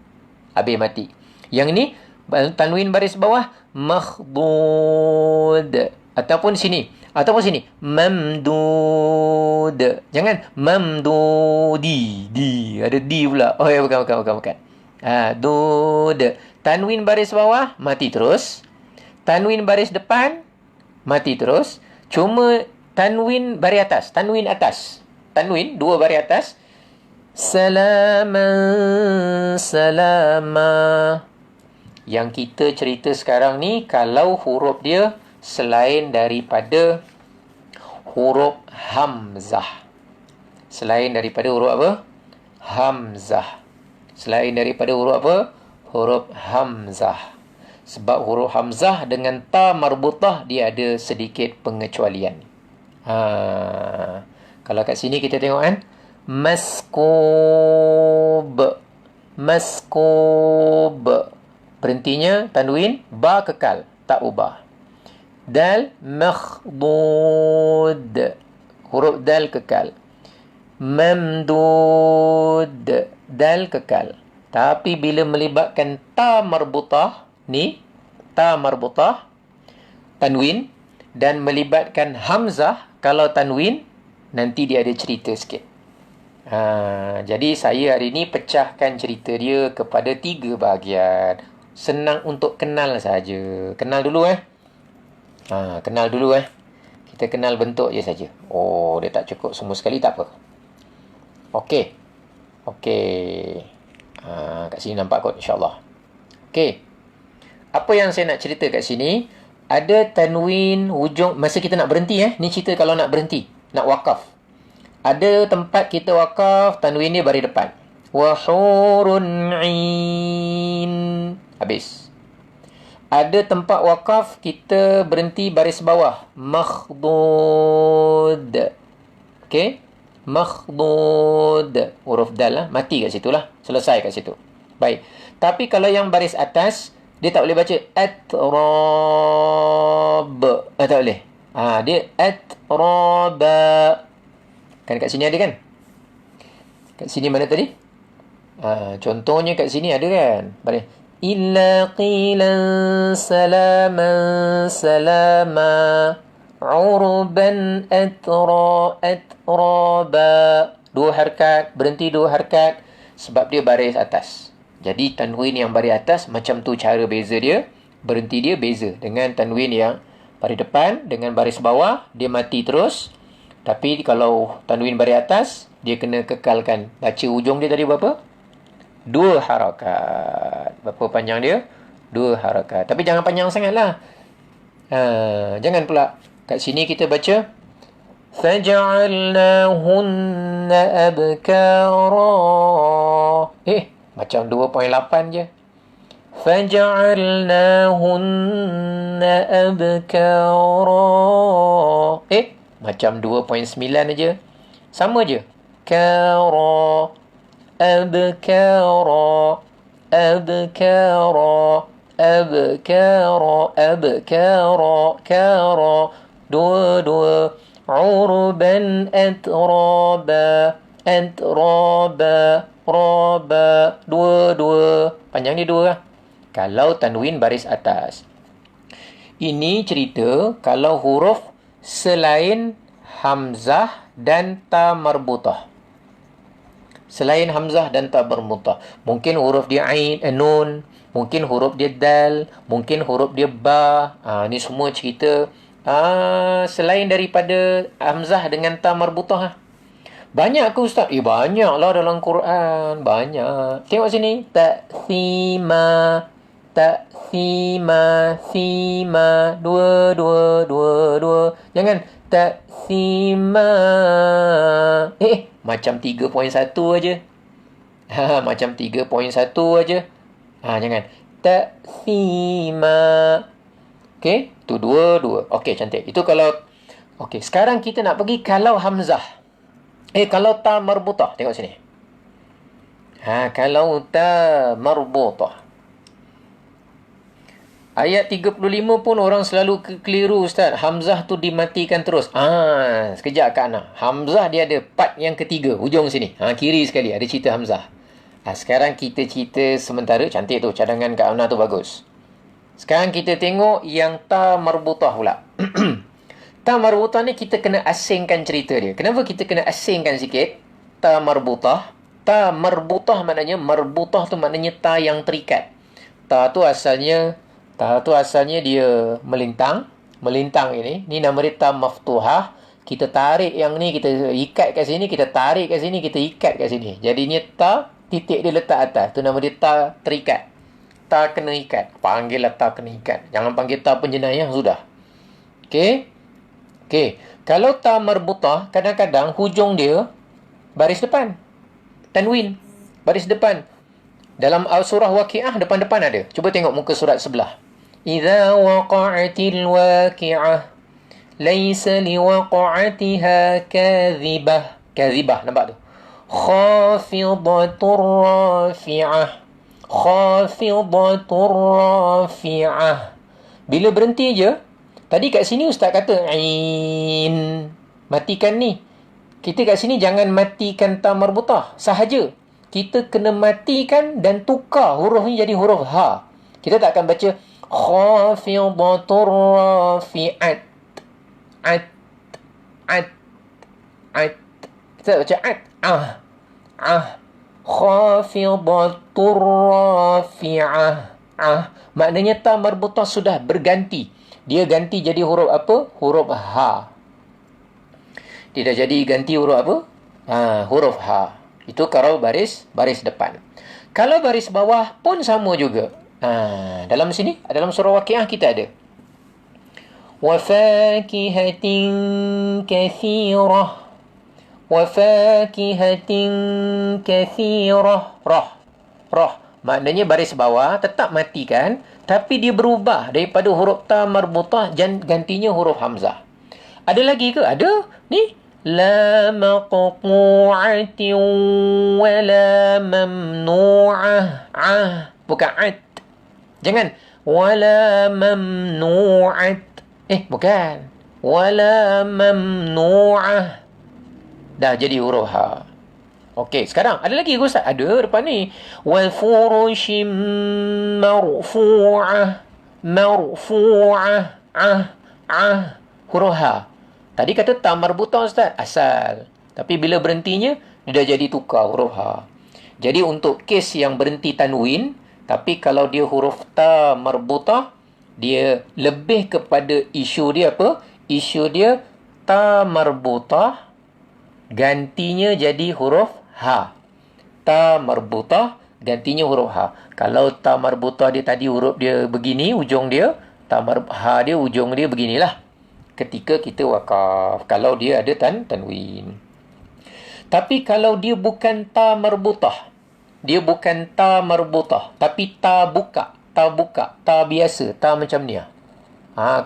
Habis mati. Yang ni, tanwin baris bawah, makhdud. Ataupun sini. Mamdud. Jangan. Mamdudi. Di. Ada di pula. Oh ya, bukan. Dud. Tanwin baris bawah, mati terus. Tanwin baris depan, mati terus. Cuma tanwin baris atas. Tanwin 2 baris atas. Salama. Yang kita cerita sekarang ni, kalau huruf dia selain daripada huruf hamzah. Selain daripada huruf apa? Hamzah. Selain daripada huruf apa? Huruf hamzah. Sebab huruf hamzah dengan ta marbutah, dia ada sedikit pengecualian. Kalau kat sini kita tengok kan, maskub. Berhentinya tanwin, ba kekal, tak ubah. Dal makhdud. Huruf dal kekal. Mamdud. Dal kekal. Tapi bila melibatkan ta marbutah, ni, ta marbutah, tanwin, dan melibatkan hamzah, kalau tanwin, nanti dia ada cerita sikit. Jadi saya hari ni pecahkan cerita dia kepada 3 bahagian. Senang untuk kenal saja. Kenal dulu kenal dulu Kita kenal bentuk je saja. Oh, dia tak cukup semua sekali, tak apa. Okey. Kat sini nampak kot, insyaAllah. Okey. Apa yang saya nak cerita kat sini, ada tanwin hujung. Masa kita nak berhenti ni cerita kalau nak berhenti, nak wakaf. Ada tempat kita wakaf, tanwin dia baris depan. Wa hurun 'ain. Habis. Ada tempat wakaf, kita berhenti baris bawah. Makhdud. Okey? Makhdud. Huruf dal mati kat situ lah. Selesai kat situ. Baik. Tapi kalau yang baris atas, dia tak boleh baca atrab. Tak boleh. Dia atraba. Kan kat sini ada kan? Kat sini mana tadi? Contohnya kat sini ada kan? Baris. Illa qilan salaman salama urban atraba. 2 harakat, berhenti 2 harakat sebab dia baris atas. Jadi tanwin yang baris atas macam tu cara beza dia. Berhenti dia beza dengan tanwin yang baris depan dengan baris bawah, dia mati terus. Tapi kalau tanwin baris atas, dia kena kekalkan. Baca ujung dia tadi berapa? 2 harakat. Berapa panjang dia? 2 harakat. Tapi jangan panjang sangat lah. Jangan pula. Kat sini kita baca faja'alnahunna abkara. Macam 2.8 je. Faja'alnahunna abkara. Macam 2.9 aja. Sama je. Kara. Abkara. Abkara. Abkara. Abkara. Kara. 2. Urban atraba. Atraba. Raba. 2. Panjang ni 2 lah. Kalau tanwin baris atas. Ini cerita kalau huruf selain hamzah dan ta marbutah. Selain hamzah dan ta marbutah. Mungkin huruf dia ain, nun. Mungkin huruf dia dal. Mungkin huruf dia ba. Ni semua cerita selain daripada hamzah dengan ta marbutah. Banyak ke Ustaz? Banyak lah dalam Quran. Banyak. Tengok sini. Ta'thima. Ta'thima. Thima. 2. Jangan. Ta'thima. Macam 3.1 aja. Macam 3.1 aja. Jangan. Ta'thima. Okey. Tu 2. Okey, cantik. Itu kalau. Okey. Sekarang kita nak pergi kalau hamzah. Kalau ta marbutah. Tengok sini. Kalau ta marbutah. Ayat 35 pun orang selalu keliru Ustaz. Hamzah tu dimatikan terus. Sekejap Kak Ana. Hamzah dia ada part yang ketiga. Hujung sini. Kiri sekali. Ada cerita Hamzah. Sekarang kita cerita sementara. Cantik tu. Cadangan Kak Ana tu bagus. Sekarang kita tengok yang ta marbutah pula. Ta marbutah ni kita kena asingkan cerita dia. Kenapa kita kena asingkan sikit? Ta marbutah. Ta marbutah maknanya, marbutah tu maknanya ta yang terikat. Ta tu asalnya dia melintang. Melintang ini. Ni nama dia ta maftuhah. Kita tarik yang ni, kita ikat kat sini, kita tarik kat sini, kita ikat kat sini. Jadi ni ta, titik dia letak atas. Tu nama dia ta terikat. Ta kena ikat. Panggillah ta kena ikat. Jangan panggil ta penjenayah, sudah. Okey. Kalau ta marbutah, kadang-kadang hujung dia baris depan. Tanwin. Baris depan. Dalam surah Waqi'ah, depan-depan ada. Cuba tengok muka surat sebelah. Idza waqa'atil waqi'ah. Laysa liwaqa'atiha kadhibah. Kadhibah, nampak tu? Khafidatur rafi'ah. Khafidatur rafi'ah. Bila berhenti je, tadi kat sini Ustaz kata ain. Matikan ni. Kita kat sini jangan matikan ta marbutah sahaja. Kita kena matikan dan tukar huruf ni jadi huruf ha. Kita tak akan baca khafidatur rafi'at. At. At. At. Kita baca at. Khafidatur rafi'ah. Maknanya ta marbutah sudah berganti. Dia ganti jadi huruf apa? Huruf ha. Dia dah jadi ganti huruf apa? Huruf ha. Itu kalau baris depan. Kalau baris bawah pun sama juga. Dalam sini, dalam surah Waqiah kita ada. Wa fakihatin kathirah. Wa fakihatin kathirah. Rah. Maknanya baris bawah tetap matikan, tapi dia berubah daripada huruf ta marbutah dan gantinya huruf hamzah. Ada lagi ke? Ada. Ni. La maqtu'atin wa la mamnu'ah. Bukan at. Jangan. Wa la mamnu'at. Bukan. Wa la mamnu'ah. Dah jadi huruf ha. Okey, sekarang ada lagi ke Ustaz? Ada depan ni. Wal furushim marfu'ah. Huruf ha. Tadi kata ta marbutah Ustaz, asal. Tapi bila berhentinya, dia dah jadi tukar huruf ha. Jadi untuk kes yang berhenti tanwin, tapi kalau dia huruf ta marbutah, dia lebih kepada isu dia apa? Isu dia ta marbutah, gantinya jadi huruf ha. Ta marbutah, gantinya huruf ha. Kalau ta marbutah dia tadi huruf dia begini, ujung dia, ha dia ujung dia beginilah. Ketika kita wakaf, kalau dia ada tanwin. Tapi kalau dia bukan ta marbutah, tapi ta buka, ta biasa, ta macam ni.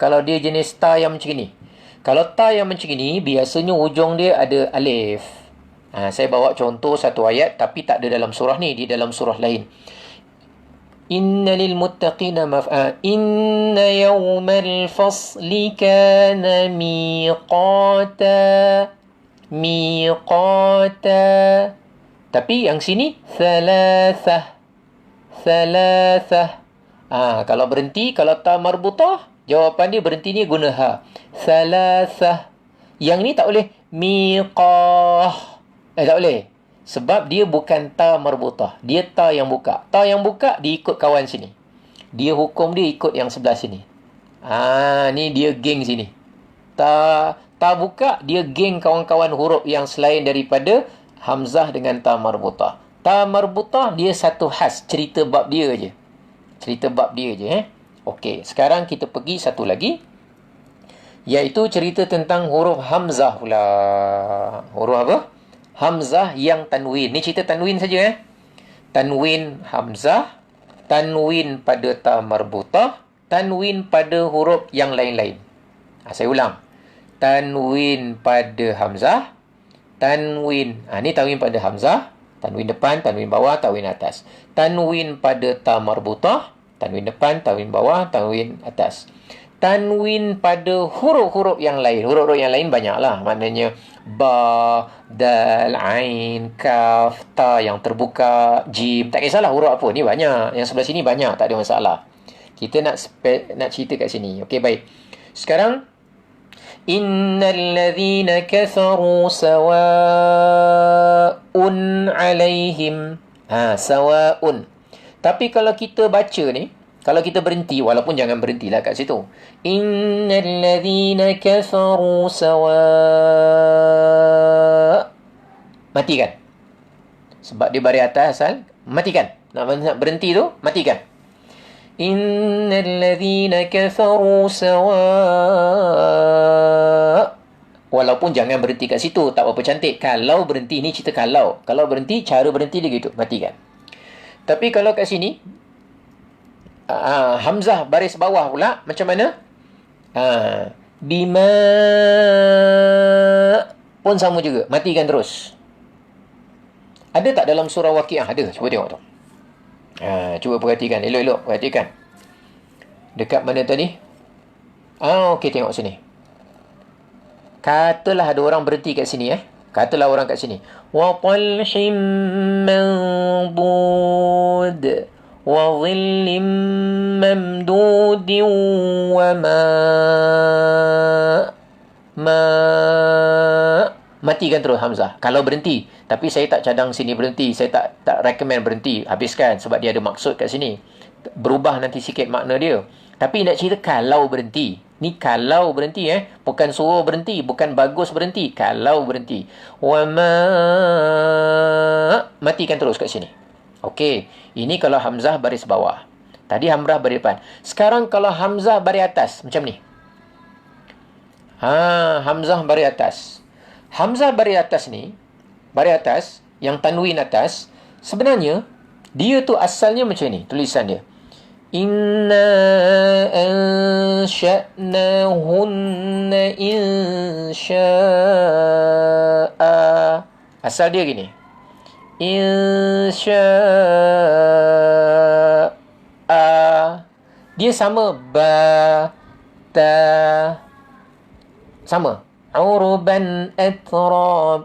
Kalau dia jenis ta yang macam ni. Kalau ta yang macam ni, biasanya ujung dia ada alif. Saya bawa contoh satu ayat, tapi tak ada dalam surah ni, di dalam surah lain. Inna lil muttaqina inna yawmal fasli kana miqata. Tapi yang sini thalathah. Kalau berhenti, kalau ta marbutah, jawapan dia berhenti ni guna ha. Thalathah. Yang ni tak boleh miqah. Tak boleh. Sebab dia bukan ta marbutah. Dia ta yang buka. Ta yang buka, dia ikut kawan sini. Dia hukum dia ikut yang sebelah sini. Ni dia geng sini. Ta buka, dia geng kawan-kawan huruf yang selain daripada hamzah dengan ta marbutah. Ta marbutah, dia satu khas. Cerita bab dia je. Okey, sekarang kita pergi satu lagi. Iaitu cerita tentang huruf hamzah pula. Huruf apa? Hamzah yang tanwin. Ni cerita tanwin saja. Tanwin hamzah, tanwin pada ta marbutah, tanwin pada huruf yang lain-lain. Saya ulang. Tanwin pada hamzah, tanwin. Ni tanwin pada hamzah, tanwin depan, tanwin bawah, tanwin atas. Tanwin pada ta marbutah, tanwin depan, tanwin bawah, tanwin atas. Tanwin pada huruf-huruf yang lain. Huruf-huruf yang lain banyaklah. Maknanya ba, dal, ain, kaf, ta yang terbuka, jim. Tak kisahlah huruf apa. Ni banyak. Yang sebelah sini banyak. Tak ada masalah. Kita nak cerita kat sini. Okey, baik. Sekarang, innal ladhina kafaru sawa'un alaihim. Sawa'un. Tapi kalau kita baca ni, kalau kita berhenti, walaupun jangan berhentilah kat situ. Innal ladhina kafaru sawa'. Matikan. Sebab dia baris atas asal. Matikan. Nak berhenti tu, matikan. Innal ladhina kafaru sawa'. Walaupun jangan berhenti kat situ. Tak apa cantik. Kalau berhenti, ni cerita kalau. Kalau berhenti, cara berhenti dia gitu. Matikan. Tapi kalau kat sini, hamzah baris bawah pula macam mana? Bima pun sama juga. Matikan terus. Ada tak dalam surah Waqiah? Ada. Cuba tengok tu. Cuba perhatikan. Elok-elok perhatikan. Dekat mana tadi? Okey, tengok sini. Katalah ada orang berhenti kat sini. Katalah orang kat sini. Wa talhim mandud wa dhillim mamdudin wa ma matikan terus hamzah. Kalau berhenti, tapi saya tak cadang sini berhenti, saya tak recommend berhenti, habiskan sebab dia ada maksud kat sini. Berubah nanti sikit makna dia. Tapi nak cerita kalau berhenti. Ni kalau berhenti bukan suruh berhenti, bukan bagus berhenti, kalau berhenti. Wa ma matikan terus kat sini. Okey, ini kalau hamzah baris bawah. Tadi hamzah baris depan. Sekarang kalau hamzah baris atas macam ni. Hamzah baris atas. Hamzah baris atas ni, baris atas yang tanwin atas, sebenarnya dia tu asalnya macam ni tulisan dia. Inna ansha'nahunna insya'a. Asal dia gini. Insya'a. Dia sama ba, ta, sama. Urban atraba.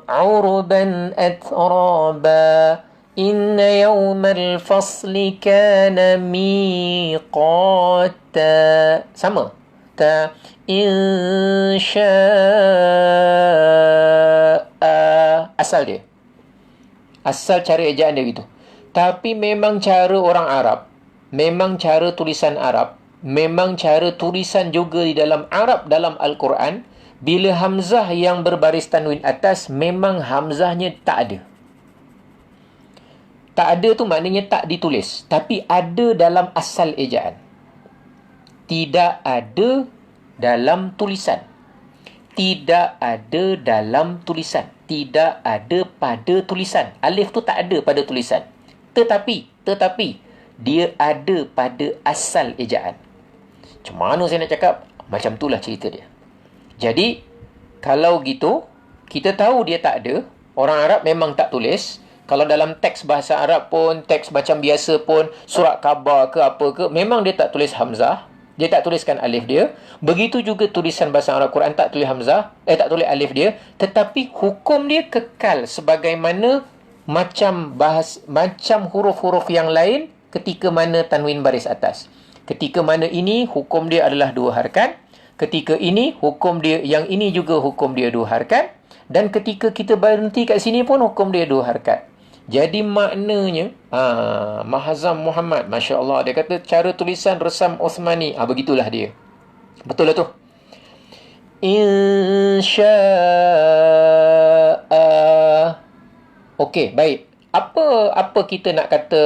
Inna yawmal fasli kana miqata. Sama. Ta. Insya'a. Asal dia. Asal cara ejaan dia gitu. Tapi memang cara orang Arab, memang cara tulisan Arab, memang cara tulisan juga di dalam Arab dalam Al-Quran, bila hamzah yang berbaris tanwin atas, memang hamzahnya tak ada. Tak ada tu maknanya tak ditulis. Tapi ada dalam asal ejaan. Tidak ada dalam tulisan. Tidak ada dalam tulisan. Tidak ada pada tulisan. Alif tu tak ada pada tulisan. Tetapi, dia ada pada asal ejaan. Macam mana saya nak cakap? Macam itulah cerita dia. Jadi, kalau gitu, kita tahu dia tak ada. Orang Arab memang tak tulis. Kalau dalam teks bahasa Arab pun, teks macam biasa pun, surat khabar ke apa ke, memang dia tak tulis hamzah. Dia tak tuliskan alif dia. Begitu juga tulisan bahasa Arab Quran tak tulis hamzah, tak tulis alif dia. Tetapi hukum dia kekal sebagaimana macam huruf-huruf yang lain ketika mana tanwin baris atas. Ketika mana ini hukum dia adalah 2 harakat. Ketika ini hukum dia, yang ini juga hukum dia 2 harakat. Dan ketika kita berhenti kat sini pun hukum dia 2 harakat. Jadi maknanya, Mahazam Muhammad, Masya Allah, dia kata cara tulisan resam Osmani. Begitulah dia. Betul lah tu. Insya'a. Okey, baik. Apa kita nak kata,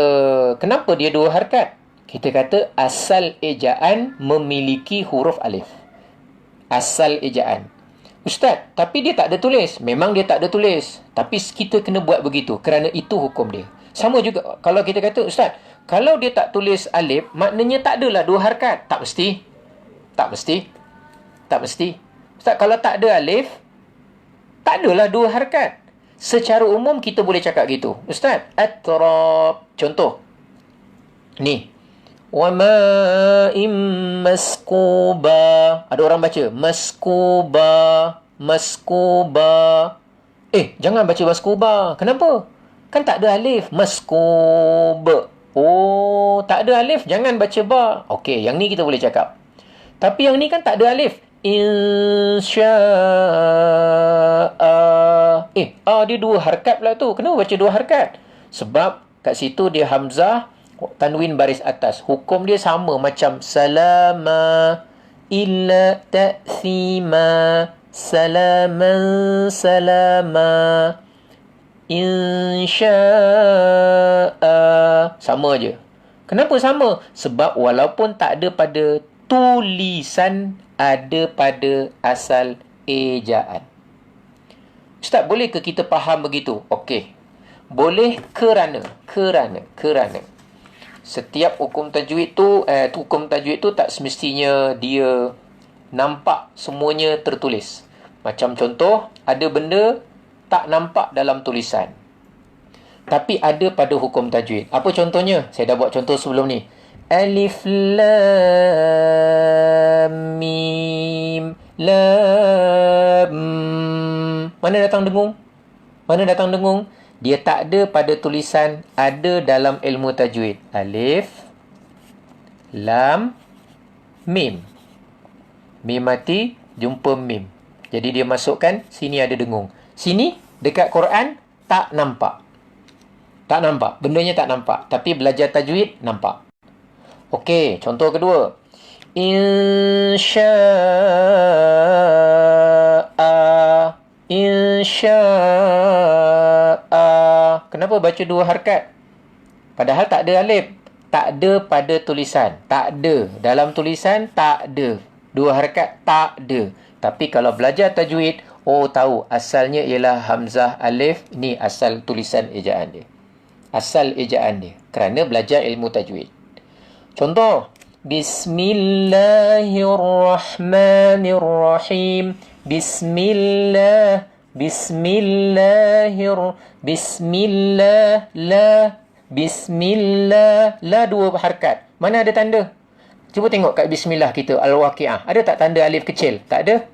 kenapa dia 2 harakat? Kita kata asal ejaan memiliki huruf alif. Asal ejaan. Ustaz, tapi dia tak ada tulis. Memang dia tak ada tulis. Tapi kita kena buat begitu kerana itu hukum dia. Sama juga kalau kita kata, Ustaz, kalau dia tak tulis alif, maknanya tak adalah 2 harakat. Tak mesti. Tak mesti. Tak mesti. Ustaz, kalau tak ada alif, tak adalah 2 harakat. Secara umum kita boleh cakap gitu. Ustaz, atrab. Contoh. Ni. Wa ma'im maskuba. Ada orang baca maskuba. Jangan baca maskuba. Kenapa? Kan tak ada alif. Maskub. Oh, tak ada alif, jangan baca ba. Okey, yang ni kita boleh cakap. Tapi yang ni kan tak ada alif. Insya'a. Dia 2 harakat pula tu. Kenapa baca 2 harakat? Sebab kat situ dia hamzah tanwin baris atas. Hukum dia sama macam salama illa ta'thima, salaman salama, insya'a. Sama je. Kenapa sama? Sebab walaupun tak ada pada tulisan, ada pada asal ejaan. Ustaz, boleh ke kita faham begitu? Okey. Boleh kerana setiap hukum tajwid tu tak semestinya dia nampak semuanya tertulis. Macam contoh, ada benda tak nampak dalam tulisan, tapi ada pada hukum tajwid. Apa contohnya? Saya dah buat contoh sebelum ni. Alif lam mim lam. Mana datang dengung? Mana datang dengung? Dia tak ada pada tulisan, ada dalam ilmu tajwid. Alif, lam, mim. Mim mati, jumpa mim. Jadi dia masukkan, sini ada dengung. Sini, dekat Quran, tak nampak. Tak nampak. Bendanya tak nampak. Tapi belajar tajwid, nampak. Okey, contoh kedua. Insya'a. Insya'a. Kenapa baca 2 harakat? Padahal tak ada alif. Tak ada pada tulisan. Tak ada. Dalam tulisan, tak ada. 2 harakat, tak ada. Tapi kalau belajar tajwid, tahu asalnya ialah hamzah alif. Ini asal tulisan ejaan dia. Asal ejaan dia. Kerana belajar ilmu tajwid. Contoh. Bismillahirrahmanirrahim. Bismillah. Bismillah. Bismillah. La 2 harakat. Mana ada tanda? Cuba tengok kat bismillah kita. Al-Waqi'ah. Ada tak tanda alif kecil? Tak ada.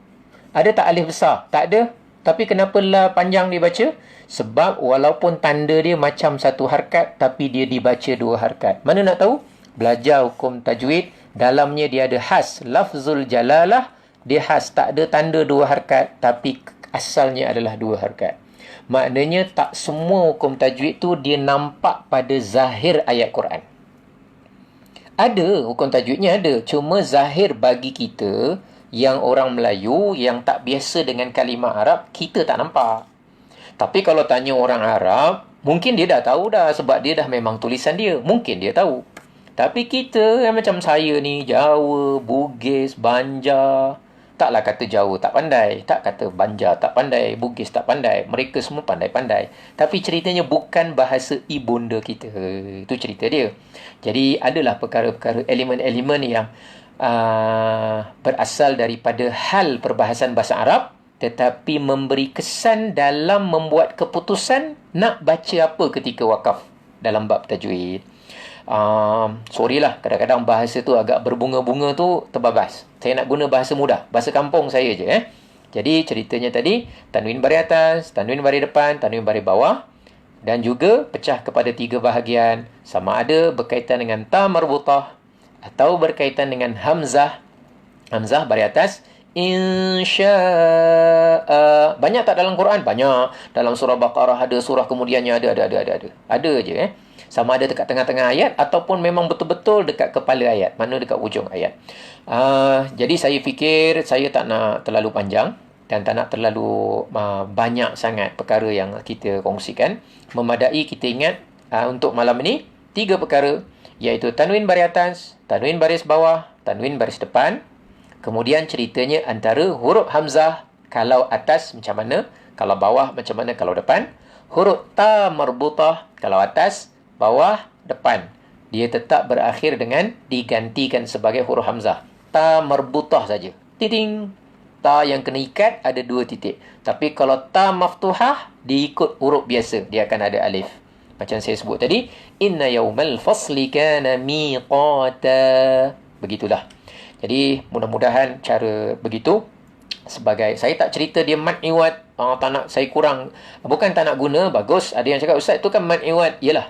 Ada tak alif besar? Tak ada. Tapi kenapa la panjang dibaca? Sebab walaupun tanda dia macam 1 harakat, tapi dia dibaca 2 harakat. Mana nak tahu? Belajar hukum tajwid. Dalamnya dia ada khas. Lafzul jalalah. Dia khas. Tak ada tanda 2 harakat. Tapi asalnya adalah 2 harakat. Maknanya tak semua hukum tajwid tu dia nampak pada zahir ayat Quran. Ada, hukum tajwidnya ada. Cuma zahir bagi kita, yang orang Melayu, yang tak biasa dengan kalimah Arab, kita tak nampak. Tapi kalau tanya orang Arab, mungkin dia dah tahu dah sebab dia dah memang tulisan dia. Mungkin dia tahu. Tapi kita yang macam saya ni, Jawa, Bugis, Banjar, taklah kata Jawa tak pandai, tak kata Banjar tak pandai, Bugis tak pandai. Mereka semua pandai-pandai. Tapi ceritanya bukan bahasa ibunda kita. Itu cerita dia. Jadi adalah perkara-perkara, elemen-elemen yang berasal daripada hal perbahasan bahasa Arab, tetapi memberi kesan dalam membuat keputusan nak baca apa ketika wakaf dalam bab tajwid. Sorry lah, kadang-kadang bahasa tu agak berbunga-bunga tu terbabas. Saya nak guna bahasa mudah, bahasa kampung saya je. Jadi ceritanya tadi, tanwin baris atas, tanwin baris depan, tanwin baris bawah, dan juga pecah kepada 3 bahagian. Sama ada berkaitan dengan ta marbutah atau berkaitan dengan hamzah. Hamzah baris atas, insya'a. Banyak tak dalam Quran? Banyak. Dalam surah Baqarah ada, surah kemudiannya ada. Ada je. Sama ada dekat tengah-tengah ayat ataupun memang betul-betul dekat kepala ayat. Mana dekat ujung ayat. Jadi saya fikir saya tak nak terlalu panjang dan tak nak terlalu banyak sangat perkara yang kita kongsikan. Memadai kita ingat untuk malam ini 3 perkara, iaitu tanwin baris atas, tanwin baris bawah, tanwin baris depan. Kemudian ceritanya antara huruf hamzah, kalau atas macam mana, kalau bawah macam mana, kalau depan. Huruf ta marbutah, kalau atas, bawah, depan. Dia tetap berakhir dengan digantikan sebagai huruf hamzah. Ta marbutah saja. Titing. Ta yang kena ikat ada 2 titik. Tapi kalau ta maftuhah, dia ikut huruf biasa. Dia akan ada alif. Macam saya sebut tadi. Inna yawmal fasli kana miqata. Begitulah. Jadi mudah-mudahan cara begitu. Sebagai saya tak cerita dia mat iwat. Tak nak, saya kurang. Bukan tak nak guna, bagus. Ada yang cakap, Ustaz, tu kan mat iwat. Yelah.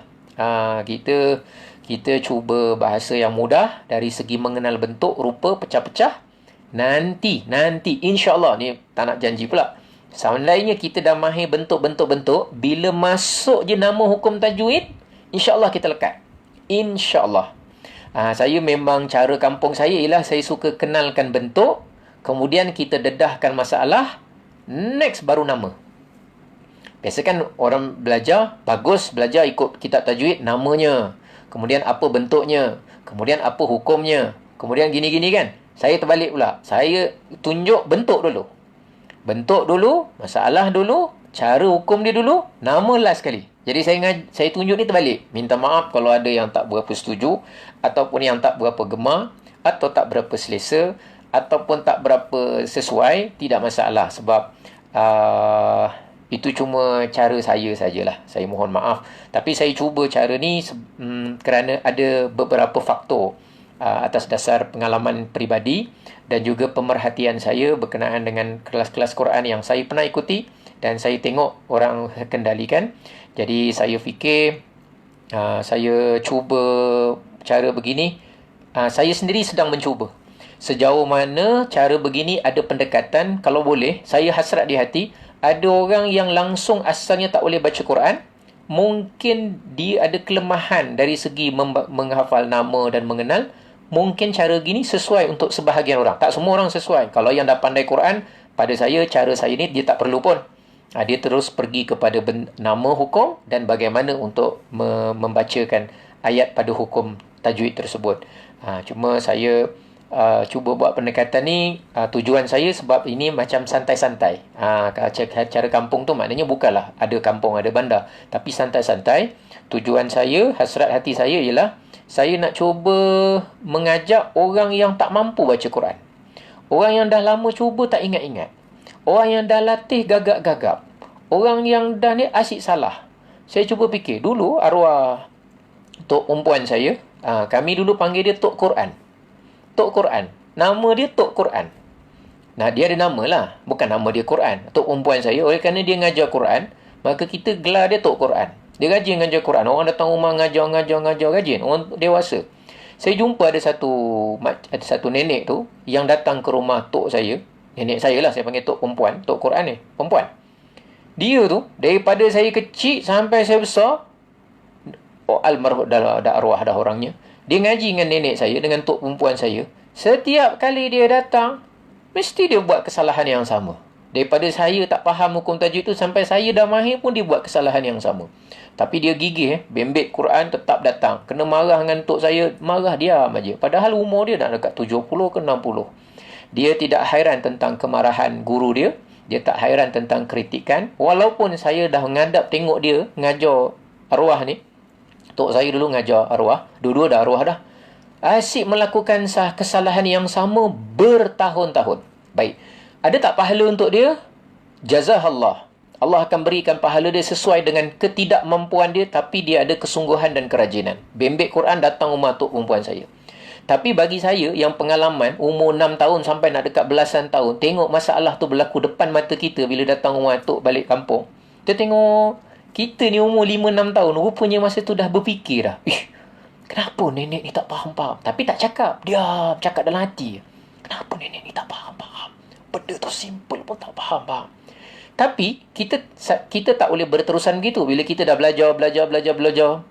Kita cuba bahasa yang mudah dari segi mengenal bentuk, rupa, pecah-pecah. Nanti insya-Allah ni tak nak janji pula. Seandainya kita dah mahir bentuk-bentuk, bila masuk je nama hukum tajwid, insya-Allah kita lekat. Insya-Allah. Saya memang cara kampung saya ialah saya suka kenalkan bentuk, kemudian kita dedahkan masalah, next baru nama. Biasa kan orang belajar, bagus belajar ikut kitab tajwid, namanya. Kemudian apa bentuknya. Kemudian apa hukumnya. Kemudian gini-gini kan. Saya terbalik pula. Saya tunjuk bentuk dulu. Bentuk dulu, masalah dulu, cara hukum dia dulu, nama last sekali. Jadi saya tunjuk ni terbalik. Minta maaf kalau ada yang tak berapa setuju, ataupun yang tak berapa gemar, atau tak berapa selesa, ataupun tak berapa sesuai, tidak masalah. Sebab itu cuma cara saya sajalah. Saya mohon maaf. Tapi saya cuba cara ni kerana ada beberapa faktor atas dasar pengalaman peribadi dan juga pemerhatian saya berkenaan dengan kelas-kelas Quran yang saya pernah ikuti dan saya tengok orang kendalikan. Jadi saya fikir saya cuba cara begini. Saya sendiri sedang mencuba. Sejauh mana cara begini ada pendekatan, kalau boleh, saya hasrat di hati, ada orang yang langsung asalnya tak boleh baca Quran, mungkin dia ada kelemahan dari segi menghafal nama dan mengenal, mungkin cara gini sesuai untuk sebahagian orang. Tak semua orang sesuai. Kalau yang dah pandai Quran, pada saya, cara saya ni, dia tak perlu pun. Dia terus pergi kepada nama hukum dan bagaimana untuk membacakan ayat pada hukum tajwid tersebut. Cuma saya cuba buat pendekatan ni, tujuan saya sebab ini macam santai-santai. Cara kampung tu maknanya bukanlah ada kampung ada bandar, tapi santai-santai. Tujuan saya, hasrat hati saya ialah saya nak cuba mengajak orang yang tak mampu baca Quran, orang yang dah lama cuba tak ingat-ingat, orang yang dah latih gagap-gagap, orang yang dah ni asyik salah. Saya cuba fikir dulu arwah tok perempuan saya, kami dulu panggil dia Tok Quran. Tok Quran. Nama dia Tok Quran. Nah, dia ada nama lah. Bukan nama dia Quran. Tok perempuan saya, oleh kerana dia ngajar Quran, maka kita gelar dia Tok Quran. Dia rajin ngajar Quran. Orang datang rumah ngajar rajin. Orang dewasa. Saya jumpa ada satu nenek tu yang datang ke rumah tok saya. Nenek saya lah, saya panggil tok perempuan. Tok Quran ni, perempuan. Dia tu, daripada saya kecil sampai saya besar, almarhum dah arwah dah orangnya, dia ngaji dengan nenek saya, dengan tok perempuan saya. Setiap kali dia datang, mesti dia buat kesalahan yang sama. Daripada saya tak faham hukum tajwid tu, sampai saya dah mahir pun dia buat kesalahan yang sama. Tapi dia gigih, bembet Quran, tetap datang. Kena marah dengan tok saya, marah diam aja. Padahal umur dia dah dekat 70 ke 60. Dia tidak hairan tentang kemarahan guru dia. Dia tak hairan tentang kritikan. Walaupun saya dah menghadap tengok dia ngajar arwah ni. Tok saya dulu ngajar arwah. Dua-dua dah arwah dah. Asyik melakukan kesalahan yang sama bertahun-tahun. Baik. Ada tak pahala untuk dia? Jazakallah. Allah akan berikan pahala dia sesuai dengan ketidakmampuan dia, tapi dia ada kesungguhan dan kerajinan. Bembek Quran datang rumah tok perempuan saya. Tapi bagi saya yang pengalaman umur 6 tahun sampai nak dekat belasan tahun, tengok masalah tu berlaku depan mata kita bila datang rumah tok balik kampung. Kita tengok kita ni umur 5-6 tahun, rupanya masa tu dah berfikir dah. Kenapa nenek ni tak faham-faham? Tapi tak cakap. Diam, cakap dalam hati. Kenapa nenek ni tak faham-faham? Benda tu simple pun tak faham-faham. Tapi kita tak boleh berterusan begitu. Bila kita dah belajar,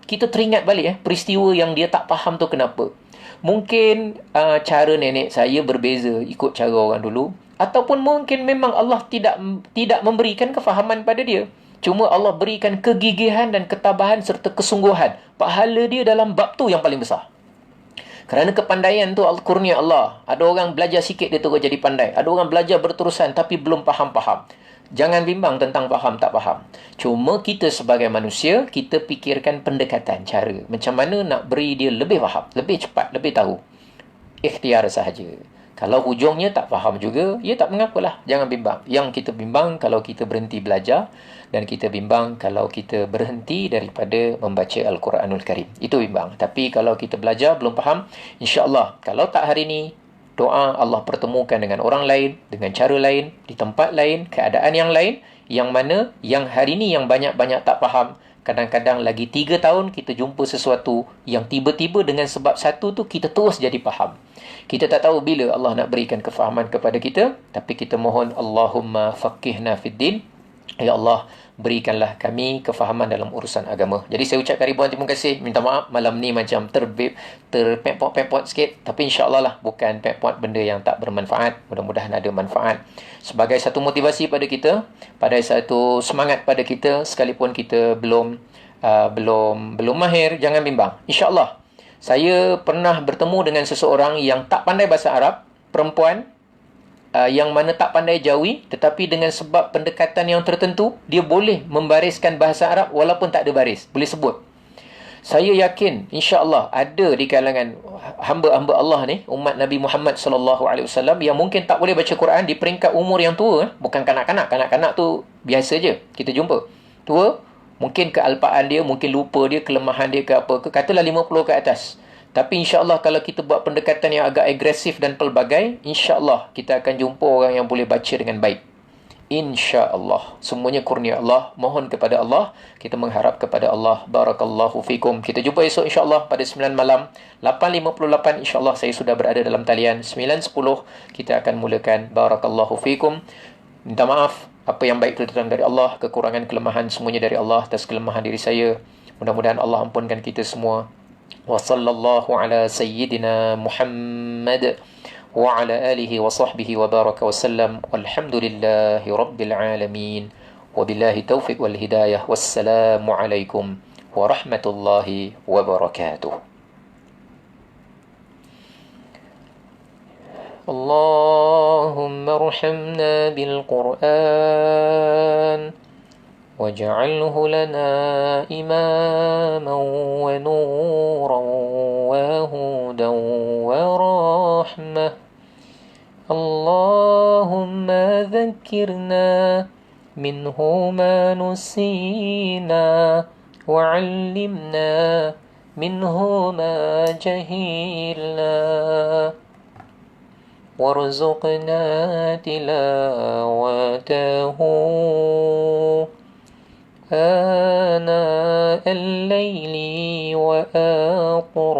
kita teringat balik peristiwa yang dia tak faham tu kenapa. Mungkin cara nenek saya berbeza ikut cara orang dulu, ataupun mungkin memang Allah tidak memberikan kefahaman pada dia. Cuma Allah berikan kegigihan dan ketabahan serta kesungguhan. Pahala dia dalam bab tu yang paling besar. Kerana kepandaian tu kurnia Allah. Ada orang belajar sikit dia terus jadi pandai. Ada orang belajar berterusan tapi belum faham-faham. Jangan bimbang tentang faham tak faham. Cuma kita sebagai manusia, kita fikirkan pendekatan, cara. Macam mana nak beri dia lebih faham, lebih cepat, lebih tahu. Ikhtiar sahaja. Kalau hujungnya tak faham juga, ya tak mengapalah. Jangan bimbang. Yang kita bimbang kalau kita berhenti belajar, dan kita bimbang kalau kita berhenti daripada membaca Al-Quranul Karim. Itu bimbang. Tapi kalau kita belajar belum faham, insya-Allah kalau tak hari ni, doa Allah pertemukan dengan orang lain, dengan cara lain, di tempat lain, keadaan yang lain, yang mana yang hari ni yang banyak-banyak tak faham. Kadang-kadang lagi 3 tahun kita jumpa sesuatu yang tiba-tiba dengan sebab satu tu kita terus jadi faham. Kita tak tahu bila Allah nak berikan kefahaman kepada kita, tapi kita mohon Allahumma faqihna fid din. Ya Allah, berikanlah kami kefahaman dalam urusan agama. Jadi saya ucapkan ribuan terima kasih. Minta maaf malam ni macam terpepot-pepot sikit, tapi insya-Allah lah bukan pepot benda yang tak bermanfaat. Mudah-mudahan ada manfaat sebagai satu motivasi pada kita, pada satu semangat pada kita, sekalipun kita belum mahir. Jangan bimbang. Insya-Allah. Saya pernah bertemu dengan seseorang yang tak pandai bahasa Arab, perempuan, yang mana tak pandai jawi, tetapi dengan sebab pendekatan yang tertentu, dia boleh membariskan bahasa Arab walaupun tak ada baris. Boleh sebut. Saya yakin, insya-Allah ada di kalangan hamba-hamba Allah ni, umat Nabi Muhammad SAW, yang mungkin tak boleh baca Quran di peringkat umur yang tua. Bukan kanak-kanak. Kanak-kanak tu biasa je kita jumpa. Tua, mungkin kealpaan dia, mungkin lupa dia, kelemahan dia ke apa ke. Katalah 50 ke atas. Tapi insya-Allah kalau kita buat pendekatan yang agak agresif dan pelbagai, insya-Allah kita akan jumpa orang yang boleh baca dengan baik. InsyaAllah. Semuanya kurnia Allah. Mohon kepada Allah. Kita mengharap kepada Allah. Barakallahu fikum. Kita jumpa esok insyaAllah pada 9 malam. 8.58 insyaAllah saya sudah berada dalam talian. 9.10 kita akan mulakan. Barakallahu fikum. Minta maaf. Apa yang baik itu datang dari Allah. Kekurangan, kelemahan semuanya dari Allah. Atas kelemahan diri saya. Mudah-mudahan Allah ampunkan kita semua. Wa sallallahu ala sayyidina Muhammad وعلى آله وصحبه وبارك وسلم والحمد لله رب العالمين وبالله التوفيق والهداية والسلام عليكم ورحمة الله وبركاته. اللهم ارحمنا بالقرآن واجعله لنا إماما ونورا وهدى ورحمة. اللهم ذكرنا منه ما نسينا وعلمنا منه ما جهلنا وارزقنا تلاوته آناء الليل وأطراف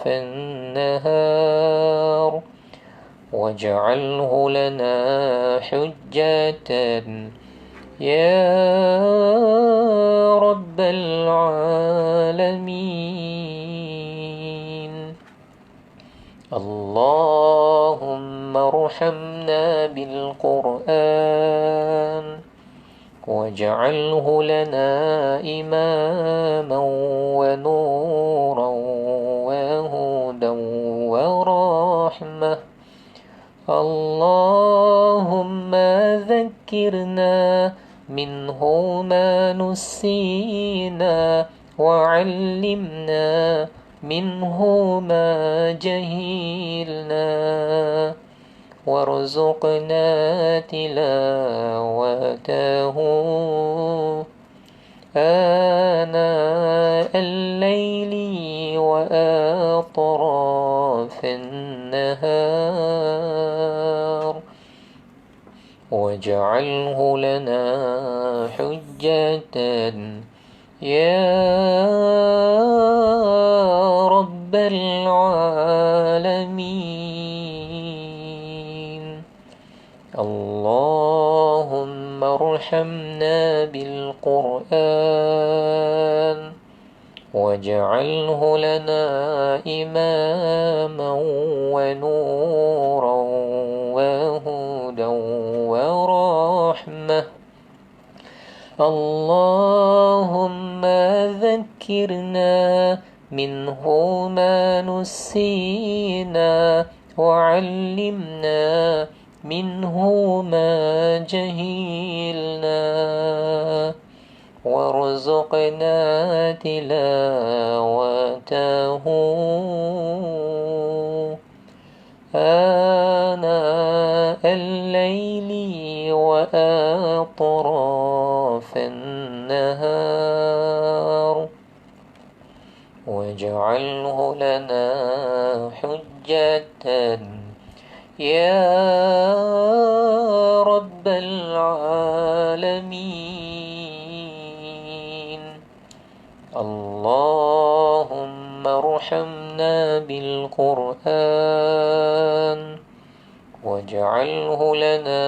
النهار واجعله لنا حجة يا رب العالمين. اللهم ارحمنا بالقرآن واجعله لنا إماما ونورا وهدى ورحمة. اللهم ذكرنا منه ما نسينا وعلمنا منه ما جهلنا وارزقنا تلاوته آناء الليل وأطراف النهار واجعله لنا حجة يا رب العالمين. اللهم ارحمنا بالقرآن واجعله لنا إماما ونورا وهدى ورحمة. اللهم ذكرنا منه ما نسينا وعلمنا منه ما جهلنا وارزقنا تلاوته آناء الليل وأطراف النهار واجعله لنا حجة يا رب العالمين. اللهم ارحمنا بالقرآن واجعله لنا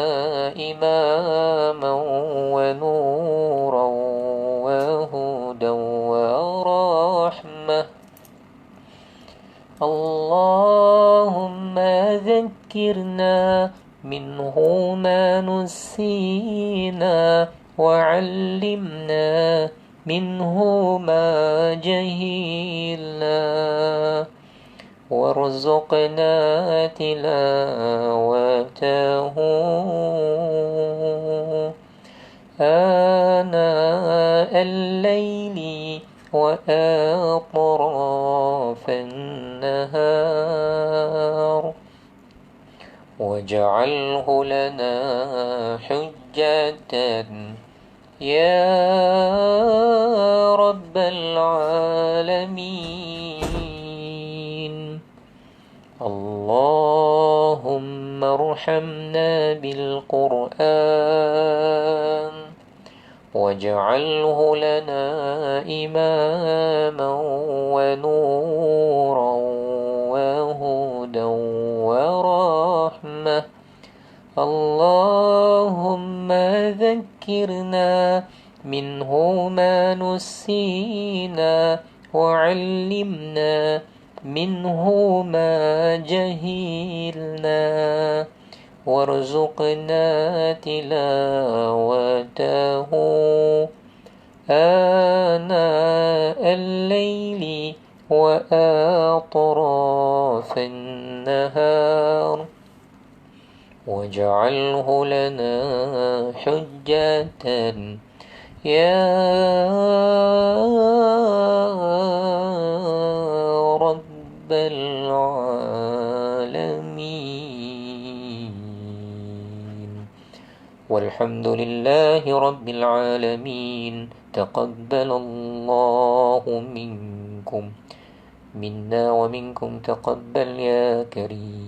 إماما ونورا وهدى ورحمة. اللهم ذكرنا منه ما نسينا وعلمنا منه ما جهلنا وارزقنا تلاوته آناء الليل وأطراف النهار واجعله لنا حجة يا رب العالمين. اللهم ارحمنا وارحمنا بالقرآن واجعله لنا إماما ونورا وهدى ورحمة. اللهم ذكرنا منه ما نسينا وعلمنا منه ما جهلنا وارزقنا تلاوته آناء الليل وأطراف النهار واجعله لنا حجة يا رب العالمين. والحمد لله رب العالمين. تقبل الله منكم منا ومنكم تقبل يا كريم.